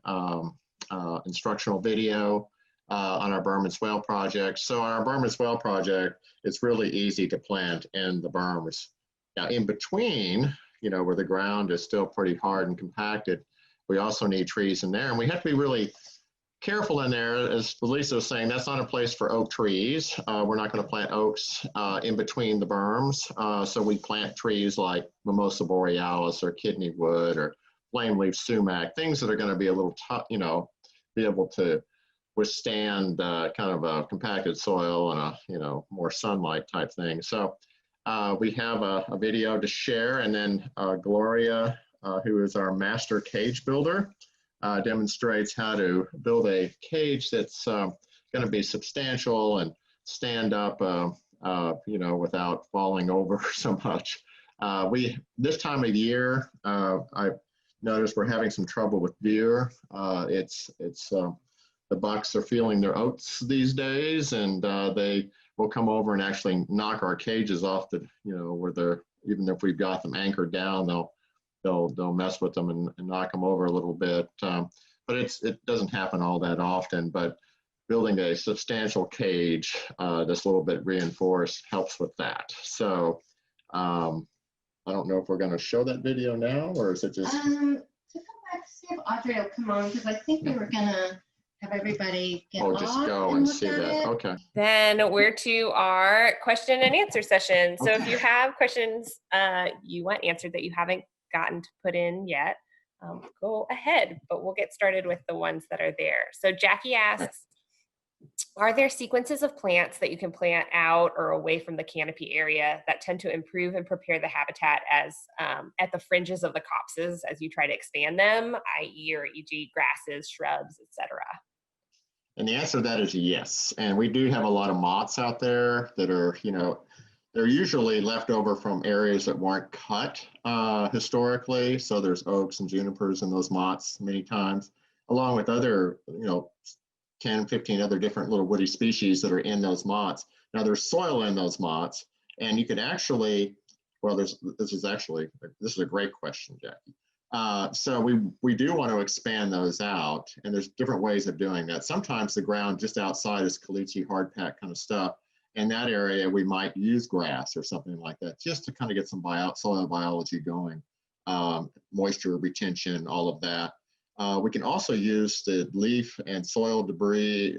instructional video on our berm and swale project. So on our berm and swale project, it's really easy to plant in the berms. Now in between, where the ground is still pretty hard and compacted, we also need trees in there, and we have to be really careful in there. As Lisa was saying, that's not a place for oak trees. We're not going to plant oaks in between the berms. So we plant trees like Mimosa borealis or kidney wood or flame leaf sumac, things that are going to be a little tough, be able to withstand kind of a compacted soil and a more sunlight type thing. So we have a video to share, and then Gloria, who is our master cage builder, demonstrates how to build a cage that's going to be substantial and stand up, without falling over so much. This time of year, I noticed we're having some trouble with deer. The bucks are feeling their oats these days, and they will come over and actually knock our cages off the, where they're, even if we've got them anchored down, they'll mess with them and knock them over a little bit. But it doesn't happen all that often, but building a substantial cage that's a little bit reinforced helps with that. So I don't know if we're going to show that video now, or is it just... To come back, see if Audrey will come on, because I think we were going to have everybody get just go and see that. Okay. Then we're to our question and answer session. So if you have questions you want answered that you haven't gotten to put in yet, go ahead, but we'll get started with the ones that are there. So Jackie asks, are there sequences of plants that you can plant out or away from the canopy area that tend to improve and prepare the habitat as at the fringes of the copses as you try to expand them, i.e. or e.g. grasses, shrubs, etc.? And the answer to that is yes. And we do have a lot of mott's out there that are, they're usually left over from areas that weren't cut historically. So there's oaks and junipers in those mott's many times, along with other, 10, 15 other different little woody species that are in those mott's. Now there's soil in those mott's, and you could actually, well, this is a great question, Jackie. So we do want to expand those out, and there's different ways of doing that. Sometimes the ground just outside is caliche, hard pack kind of stuff. In that area, we might use grass or something like that, just to kind of get some soil biology going, moisture retention, all of that. We can also use the leaf and soil debris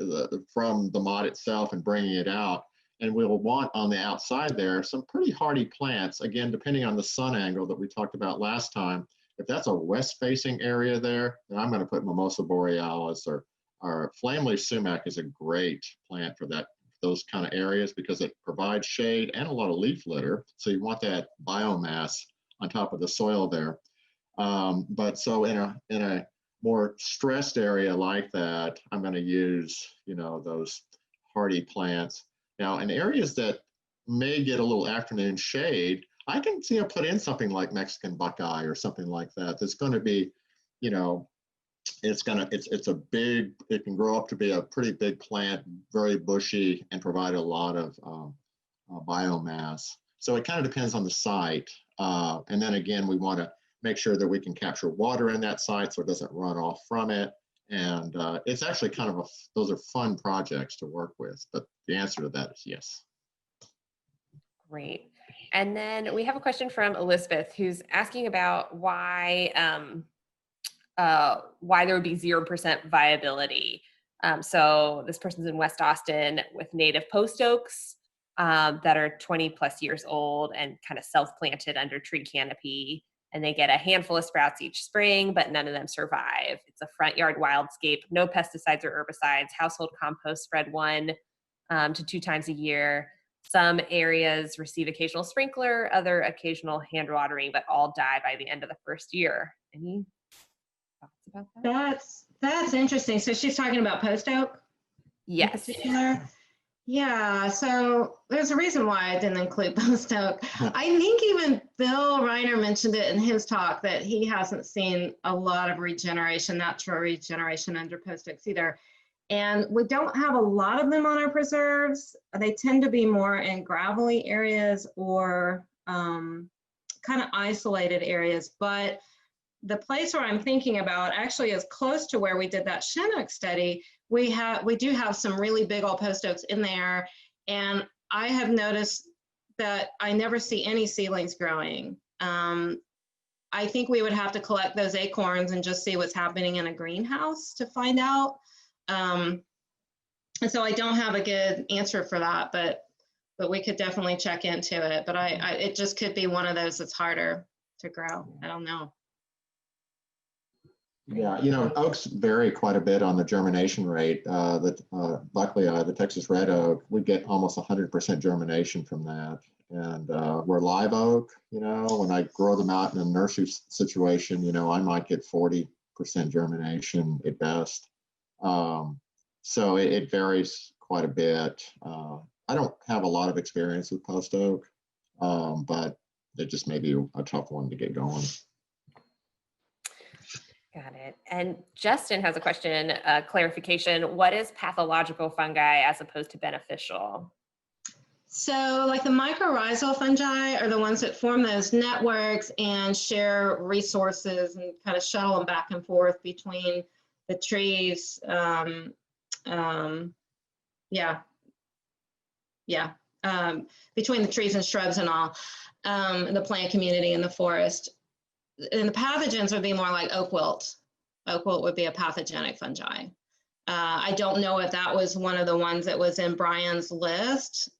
from the motte itself and bringing it out. And we'll want on the outside there some pretty hardy plants, again, depending on the sun angle that we talked about last time. If that's a west-facing area there, then I'm going to put Mimosa borealis or flame leaf sumac is a great plant for those kind of areas because it provides shade and a lot of leaf litter. So you want that biomass on top of the soil there. But so in a more stressed area like that, I'm going to use those hardy plants. Now, in areas that may get a little afternoon shade, I can see put in something like Mexican buckeye or something like that. That's going to be, you know, it's a big, it can grow up to be a pretty big plant, very bushy, and provide a lot of biomass. So it kind of depends on the site. And then again, we want to make sure that we can capture water in that site so it doesn't run off from it. And it's actually kind of those are fun projects to work with, but the answer to that is yes. Great. And then we have a question from Elizabeth, who's asking about why there would be 0% viability. So this person's in West Austin with native post oaks that are 20 plus years old and kind of self-planted under tree canopy. And they get a handful of sprouts each spring, but none of them survive. It's a front yard wildscape, no pesticides or herbicides, household compost spread 1 to 2 times a year. Some areas receive occasional sprinkler, other occasional hand watering, but all die by the end of the first year. Any thoughts about that? That's interesting. So she's talking about post oak? Yes. In particular? Yeah, so there's a reason why I didn't include post oak. I think even Bill Reiner mentioned it in his talk that he hasn't seen a lot of regeneration, natural regeneration under post oaks either. And we don't have a lot of them on our preserves. They tend to be more in gravelly areas or kind of isolated areas. But the place where I'm thinking about actually is close to where we did that Chinook study. We do have some really big old post oaks in there. And I have noticed that I never see any seedlings growing. I think we would have to collect those acorns and just see what's happening in a greenhouse to find out. And so I don't have a good answer for that, but we could definitely check into it. But it just could be one of those that's harder to grow. I don't know. Yeah, you know, oaks vary quite a bit on the germination rate. Luckily, the Texas red oak, we get almost 100% germination from that. And we're live oak, you know, when I grow them out in a nursery situation, you know, I might get 40% germination at best. So it varies quite a bit. I don't have a lot of experience with post oak, but it just may be a tough one to get going. Got it. And Justin has a question, clarification. What is pathological fungi as opposed to beneficial? So like the mycorrhizal fungi are the ones that form those networks and share resources and kind of shuttle them back and forth between the trees. Between the trees and shrubs and all, the plant community and the forest. And the pathogens would be more like oak wilt. Oak wilt would be a pathogenic fungi. I don't know if that was one of the ones that was in Brian's list.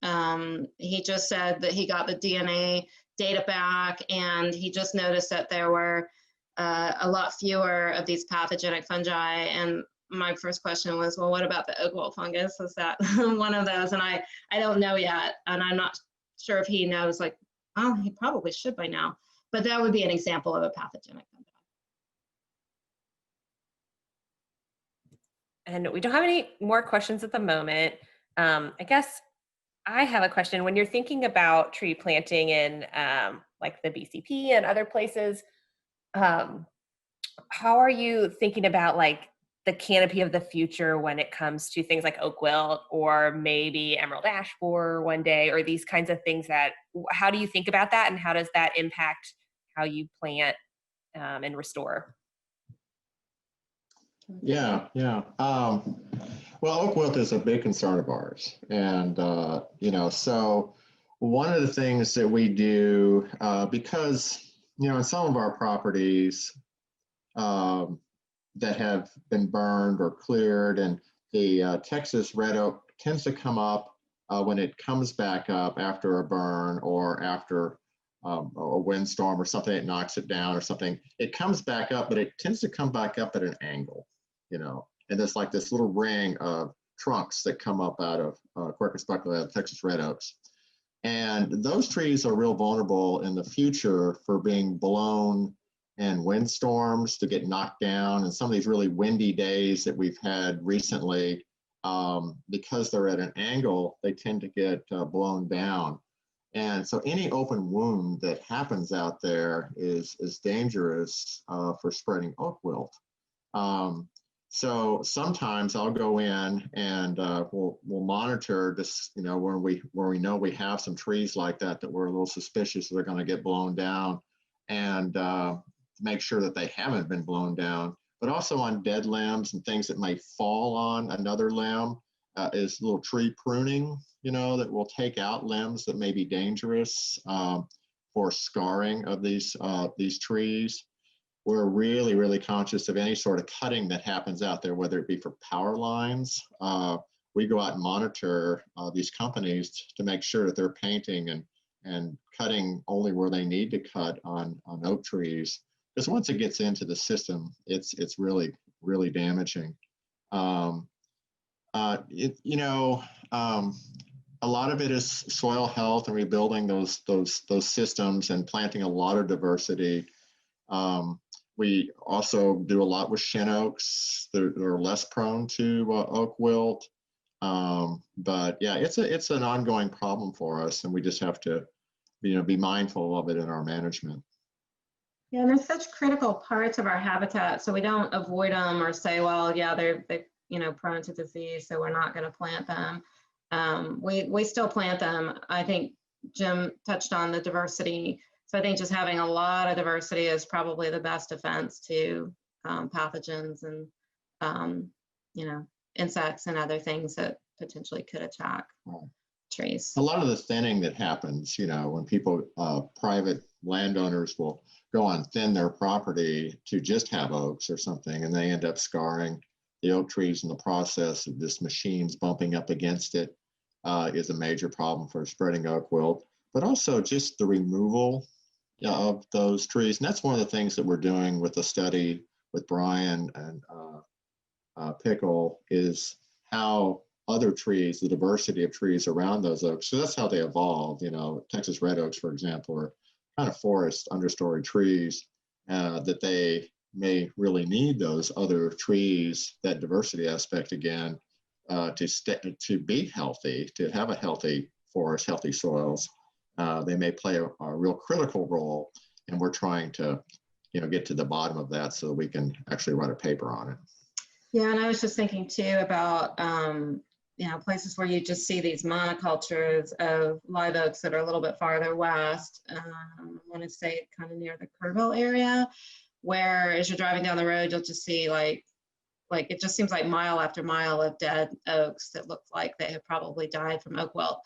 He just said that he got the DNA data back and he just noticed that there were a lot fewer of these pathogenic fungi. And my first question was, well, what about the oak wilt fungus? Is that one of those? And I don't know yet. And I'm not sure if he knows, like, oh, he probably should by now. But that would be an example of a pathogenic fungi. And we don't have any more questions at the moment. I guess I have a question. When you're thinking about tree planting in like the BCP and other places, how are you thinking about like the canopy of the future when it comes to things like oak wilt or maybe emerald ash borer one day, or these kinds of things how do you think about that, and how does that impact how you plant and restore? Yeah. Well, oak wilt is a big concern of ours. And, you know, so one of the things that we do, because, you know, in some of our properties that have been burned or cleared, and the Texas red oak tends to come up when it comes back up after a burn or after a windstorm or something that knocks it down or something. It comes back up, but it tends to come back up at an angle, you know, and there's like this little ring of trunks that come up out of Quercus bucklea, Texas red oaks. And those trees are real vulnerable in the future for being blown and windstorms to get knocked down. And some of these really windy days that we've had recently, because they're at an angle, they tend to get blown down. And so any open wound that happens out there is dangerous for spreading oak wilt. So sometimes I'll go in and we'll monitor this, you know, where we know we have some trees like that we're a little suspicious they're going to get blown down, and make sure that they haven't been blown down. But also on dead limbs and things that may fall on another limb is little tree pruning, you know, that will take out limbs that may be dangerous for scarring of these trees. We're really, really conscious of any sort of cutting that happens out there, whether it be for power lines. We go out and monitor these companies to make sure that they're painting and cutting only where they need to cut on oak trees. Because once it gets into the system, it's really, really damaging. A lot of it is soil health and rebuilding those systems and planting a lot of diversity. We also do a lot with shin oaks. They're less prone to oak wilt. But yeah, it's an ongoing problem for us, and we just have to, be mindful of it in our management. Yeah, and they're such critical parts of our habitat, so we don't avoid them or say, well, yeah, they're prone to disease, so we're not going to plant them. We still plant them. I think Jim touched on the diversity. So I think just having a lot of diversity is probably the best defense to pathogens and insects and other things that potentially could attack trees. A lot of the thinning that happens, when people, private landowners will go on thin their property to just have oaks or something, and they end up scarring the oak trees in the process of this machines bumping up against it is a major problem for spreading oak wilt, but also just the removal of those trees. And that's one of the things that we're doing with the study with Brian and Pickle is how other trees, the diversity of trees around those oaks. So that's how they evolve. Texas red oaks, for example, are kind of forest understory trees that they may really need those other trees, that diversity aspect again, to be healthy, to have a healthy forest, healthy soils. They may play a real critical role, and we're trying to, get to the bottom of that so that we can actually write a paper on it. Yeah, and I was just thinking too about, places where you just see these monocultures of live oaks that are a little bit farther west. I want to say kind of near the Kerrville area, where as you're driving down the road, you'll just see like it just seems like mile after mile of dead oaks that look like they have probably died from oak wilt.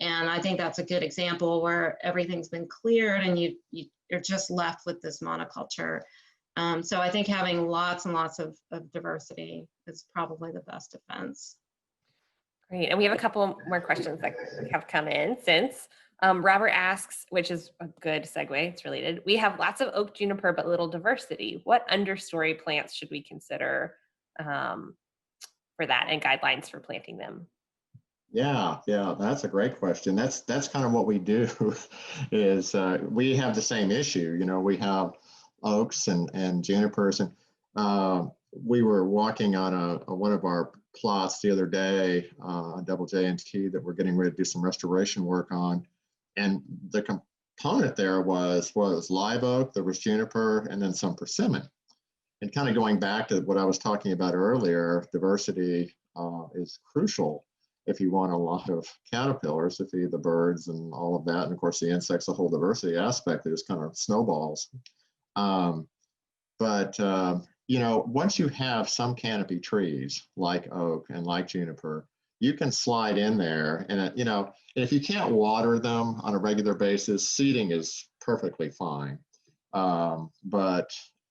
And I think that's a good example where everything's been cleared and you're just left with this monoculture. So I think having lots and lots of diversity is probably the best defense. Great. And we have a couple more questions that have come in since. Robert asks, which is a good segue, it's related. We have lots of oak juniper, but little diversity. What understory plants should we consider for that, and guidelines for planting them? Yeah, that's a great question. That's kind of what we do is we have the same issue. We have oaks and junipers, and we were walking on one of our plots the other day, double J&T, that we're getting ready to do some restoration work on, and the component there was live oak, there was juniper, and then some persimmon. And kind of going back to what I was talking about earlier, diversity is crucial if you want a lot of caterpillars to feed the birds and all of that. And of course, the insects, the whole diversity aspect that just kind of snowballs. Once you have some canopy trees like oak and like juniper, you can slide in there and, if you can't water them on a regular basis, seeding is perfectly fine.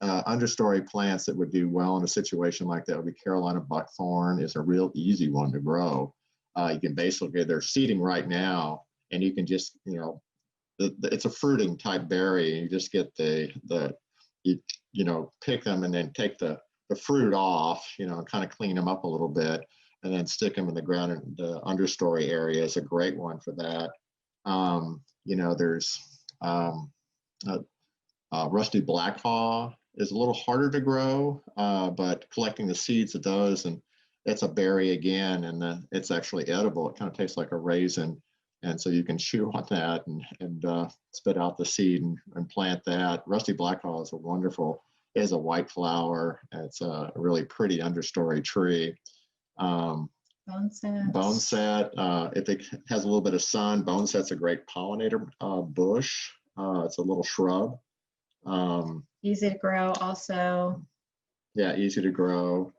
Understory plants that would do well in a situation like that would be Carolina buckthorn is a real easy one to grow. You can basically, they're seeding right now, and you can just, it's a fruiting type berry. You just get pick them and then take the fruit off, kind of clean them up a little bit, and then stick them in the ground. And the understory area is a great one for that. There's rusty blackhaw is a little harder to grow, but collecting the seeds of those and it's a berry again, and it's actually edible. It kind of tastes like a raisin. And so you can chew on that and spit out the seed and plant that. Rusty blackhaw is a wonderful, is a white flower. It's a really pretty understory tree. Boneset, if it has a little bit of sun, boneset's a great pollinator bush. It's a little shrub. Easy to grow also. Yeah, easy to grow.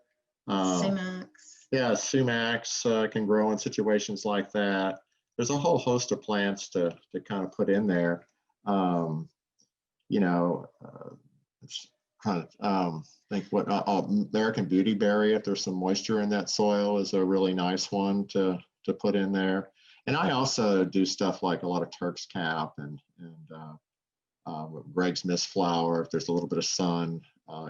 Sumacs. Yeah, sumacs can grow in situations like that. There's a whole host of plants to kind of put in there. You know, it's kind of think what American beautyberry, if there's some moisture in that soil, is a really nice one to put in there. And I also do stuff like a lot of Turk's cap and Greg's mistflower if there's a little bit of sun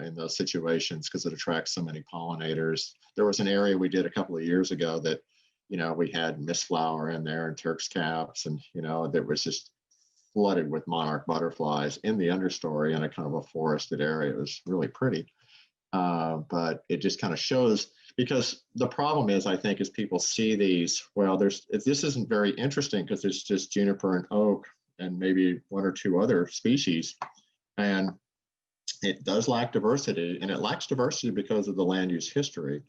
in those situations, because it attracts so many pollinators. There was an area we did a couple of years ago that, you know, we had mistflower in there and Turk's caps, and, you know, that was just flooded with monarch butterflies in the understory in a kind of a forested area. It was really pretty. But it just kind of shows, because the problem is, I think, is people see these, well, this isn't very interesting because it's just juniper and oak and maybe one or two other species. And it does lack diversity, and it lacks diversity because of the land use history.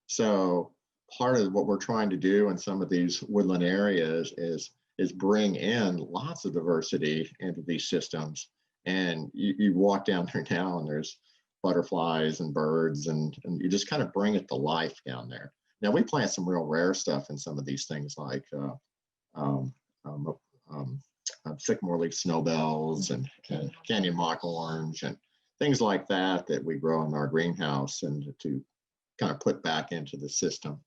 So part of what we're trying to do in some of these woodland areas is bring in lots of diversity into these systems. And you walk down there now and there's butterflies and birds, and you just kind of bring it to life down there. Now we plant some real rare stuff in some of these things, like sycamore leaf snowbells and canyon mock orange and things like that we grow in our greenhouse and to kind of put back into the system.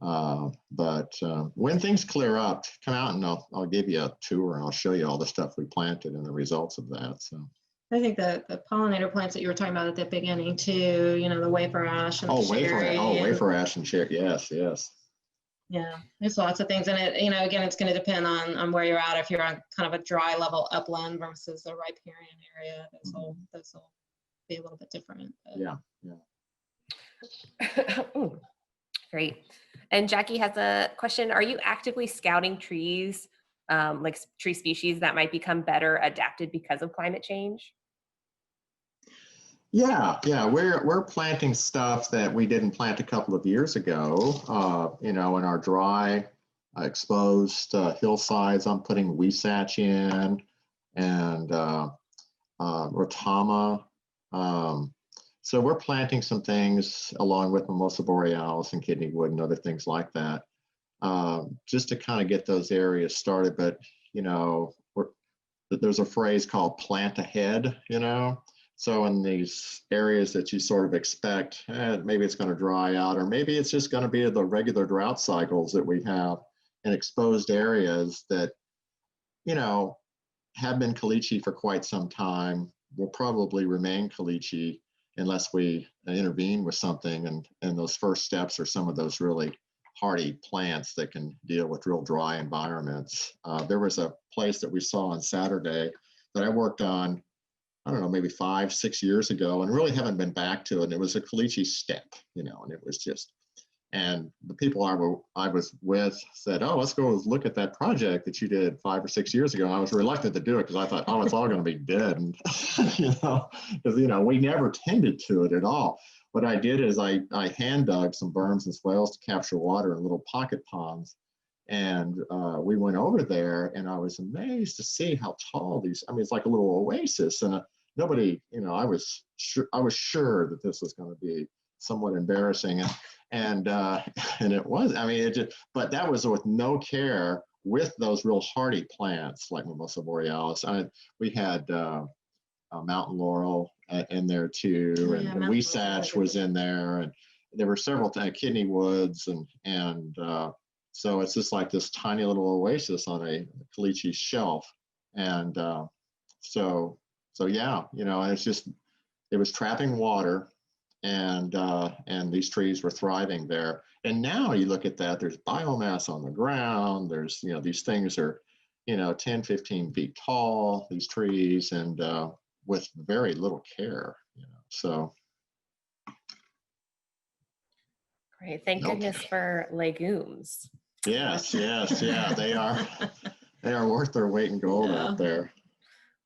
But when things clear up, come out and I'll give you a tour and I'll show you all the stuff we planted and the results of that. So I think the pollinator plants that you were talking about at the beginning too, you know, the wafer ash and wafer ash and cherry. Yes. Yeah, there's lots of things in it. You know, again, it's going to depend on where you're at. If you're on kind of a dry level upland versus a riparian area, those will be a little bit different. But. Yeah. Ooh, great. And Jackie has a question. Are you actively scouting trees, like tree species that might become better adapted because of climate change? Yeah, we're planting stuff that we didn't plant a couple of years ago. You know, in our dry, exposed hillsides, I'm putting huisach in and rotama. So we're planting some things along with Mimosa borealis and kidney wood and other things like that, just to kind of get those areas started. But, you know, there's a phrase called plant ahead, you know. So in these areas that you sort of expect, maybe it's going to dry out, or maybe it's just going to be the regular drought cycles that we have in exposed areas that, you know, have been caliche for quite some time, will probably remain caliche unless we intervene with something. And those first steps are some of those really hardy plants that can deal with real dry environments. There was a place that we saw on Saturday that I worked on, I don't know, maybe 5-6 years ago, and really haven't been back to it. And it was a caliche steppe, you know, and it was just, and the people I was with said, oh, let's go look at that project that you did 5 or 6 years ago. And I was reluctant to do it because I thought, oh, it's all going to be dead. And, you know, because, you know, we never tended to it at all. What I did is I hand dug some berms and swales to capture water in little pocket ponds. And we went over there, and I was amazed to see how tall these, I mean, it's like a little oasis. And nobody, you know, I was sure that this was going to be somewhat embarrassing. And it was, I mean, but that was with no care with those real hardy plants like Mimosa borealis. We had mountain laurel in there too, and huisach was in there, and there were several kidney woods, and so it's just like this tiny little oasis on a caliche shelf. And so yeah, you know, and it was trapping water. And these trees were thriving there. And now you look at that, there's biomass on the ground. There's, you know, these things are, you know, 10, 15 feet tall, these trees, and with very little care, you know, so. Right. Thank Nope. goodness for legumes. Yes, yes, yeah, they are worth their weight in gold Yeah. out there.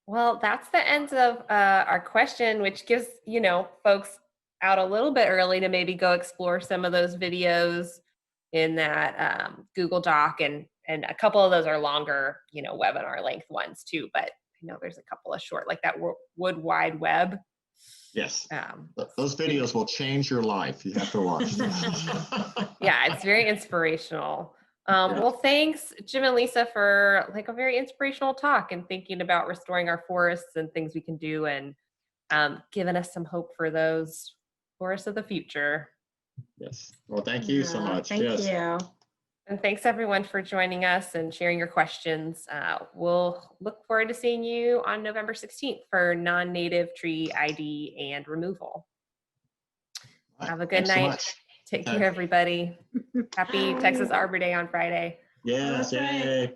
Well, that's the end of our question, which gives, folks out a little bit early to maybe go explore some of those videos in that Google Doc, and a couple of those are longer, webinar length ones too. But I know there's a couple of short, like that Wood Wide Web. Yes, Um, those videos will change your life. You have to watch them. yeah, it's very inspirational. Yeah. Well, thanks, Jim and Lisa, for like a very inspirational talk and thinking about restoring our forests and things we can do, and giving us some hope for those forests of the future. Yes. Well, thank you so much. Thank Yes. you. And thanks everyone for joining us and sharing your questions. We'll look forward to seeing you on November 16th for non-native tree ID and removal. All right. Have a good Thanks so night. much. Take Okay. care, everybody. Happy Bye. Texas Arbor Day on Friday. Yes, That's right. yay.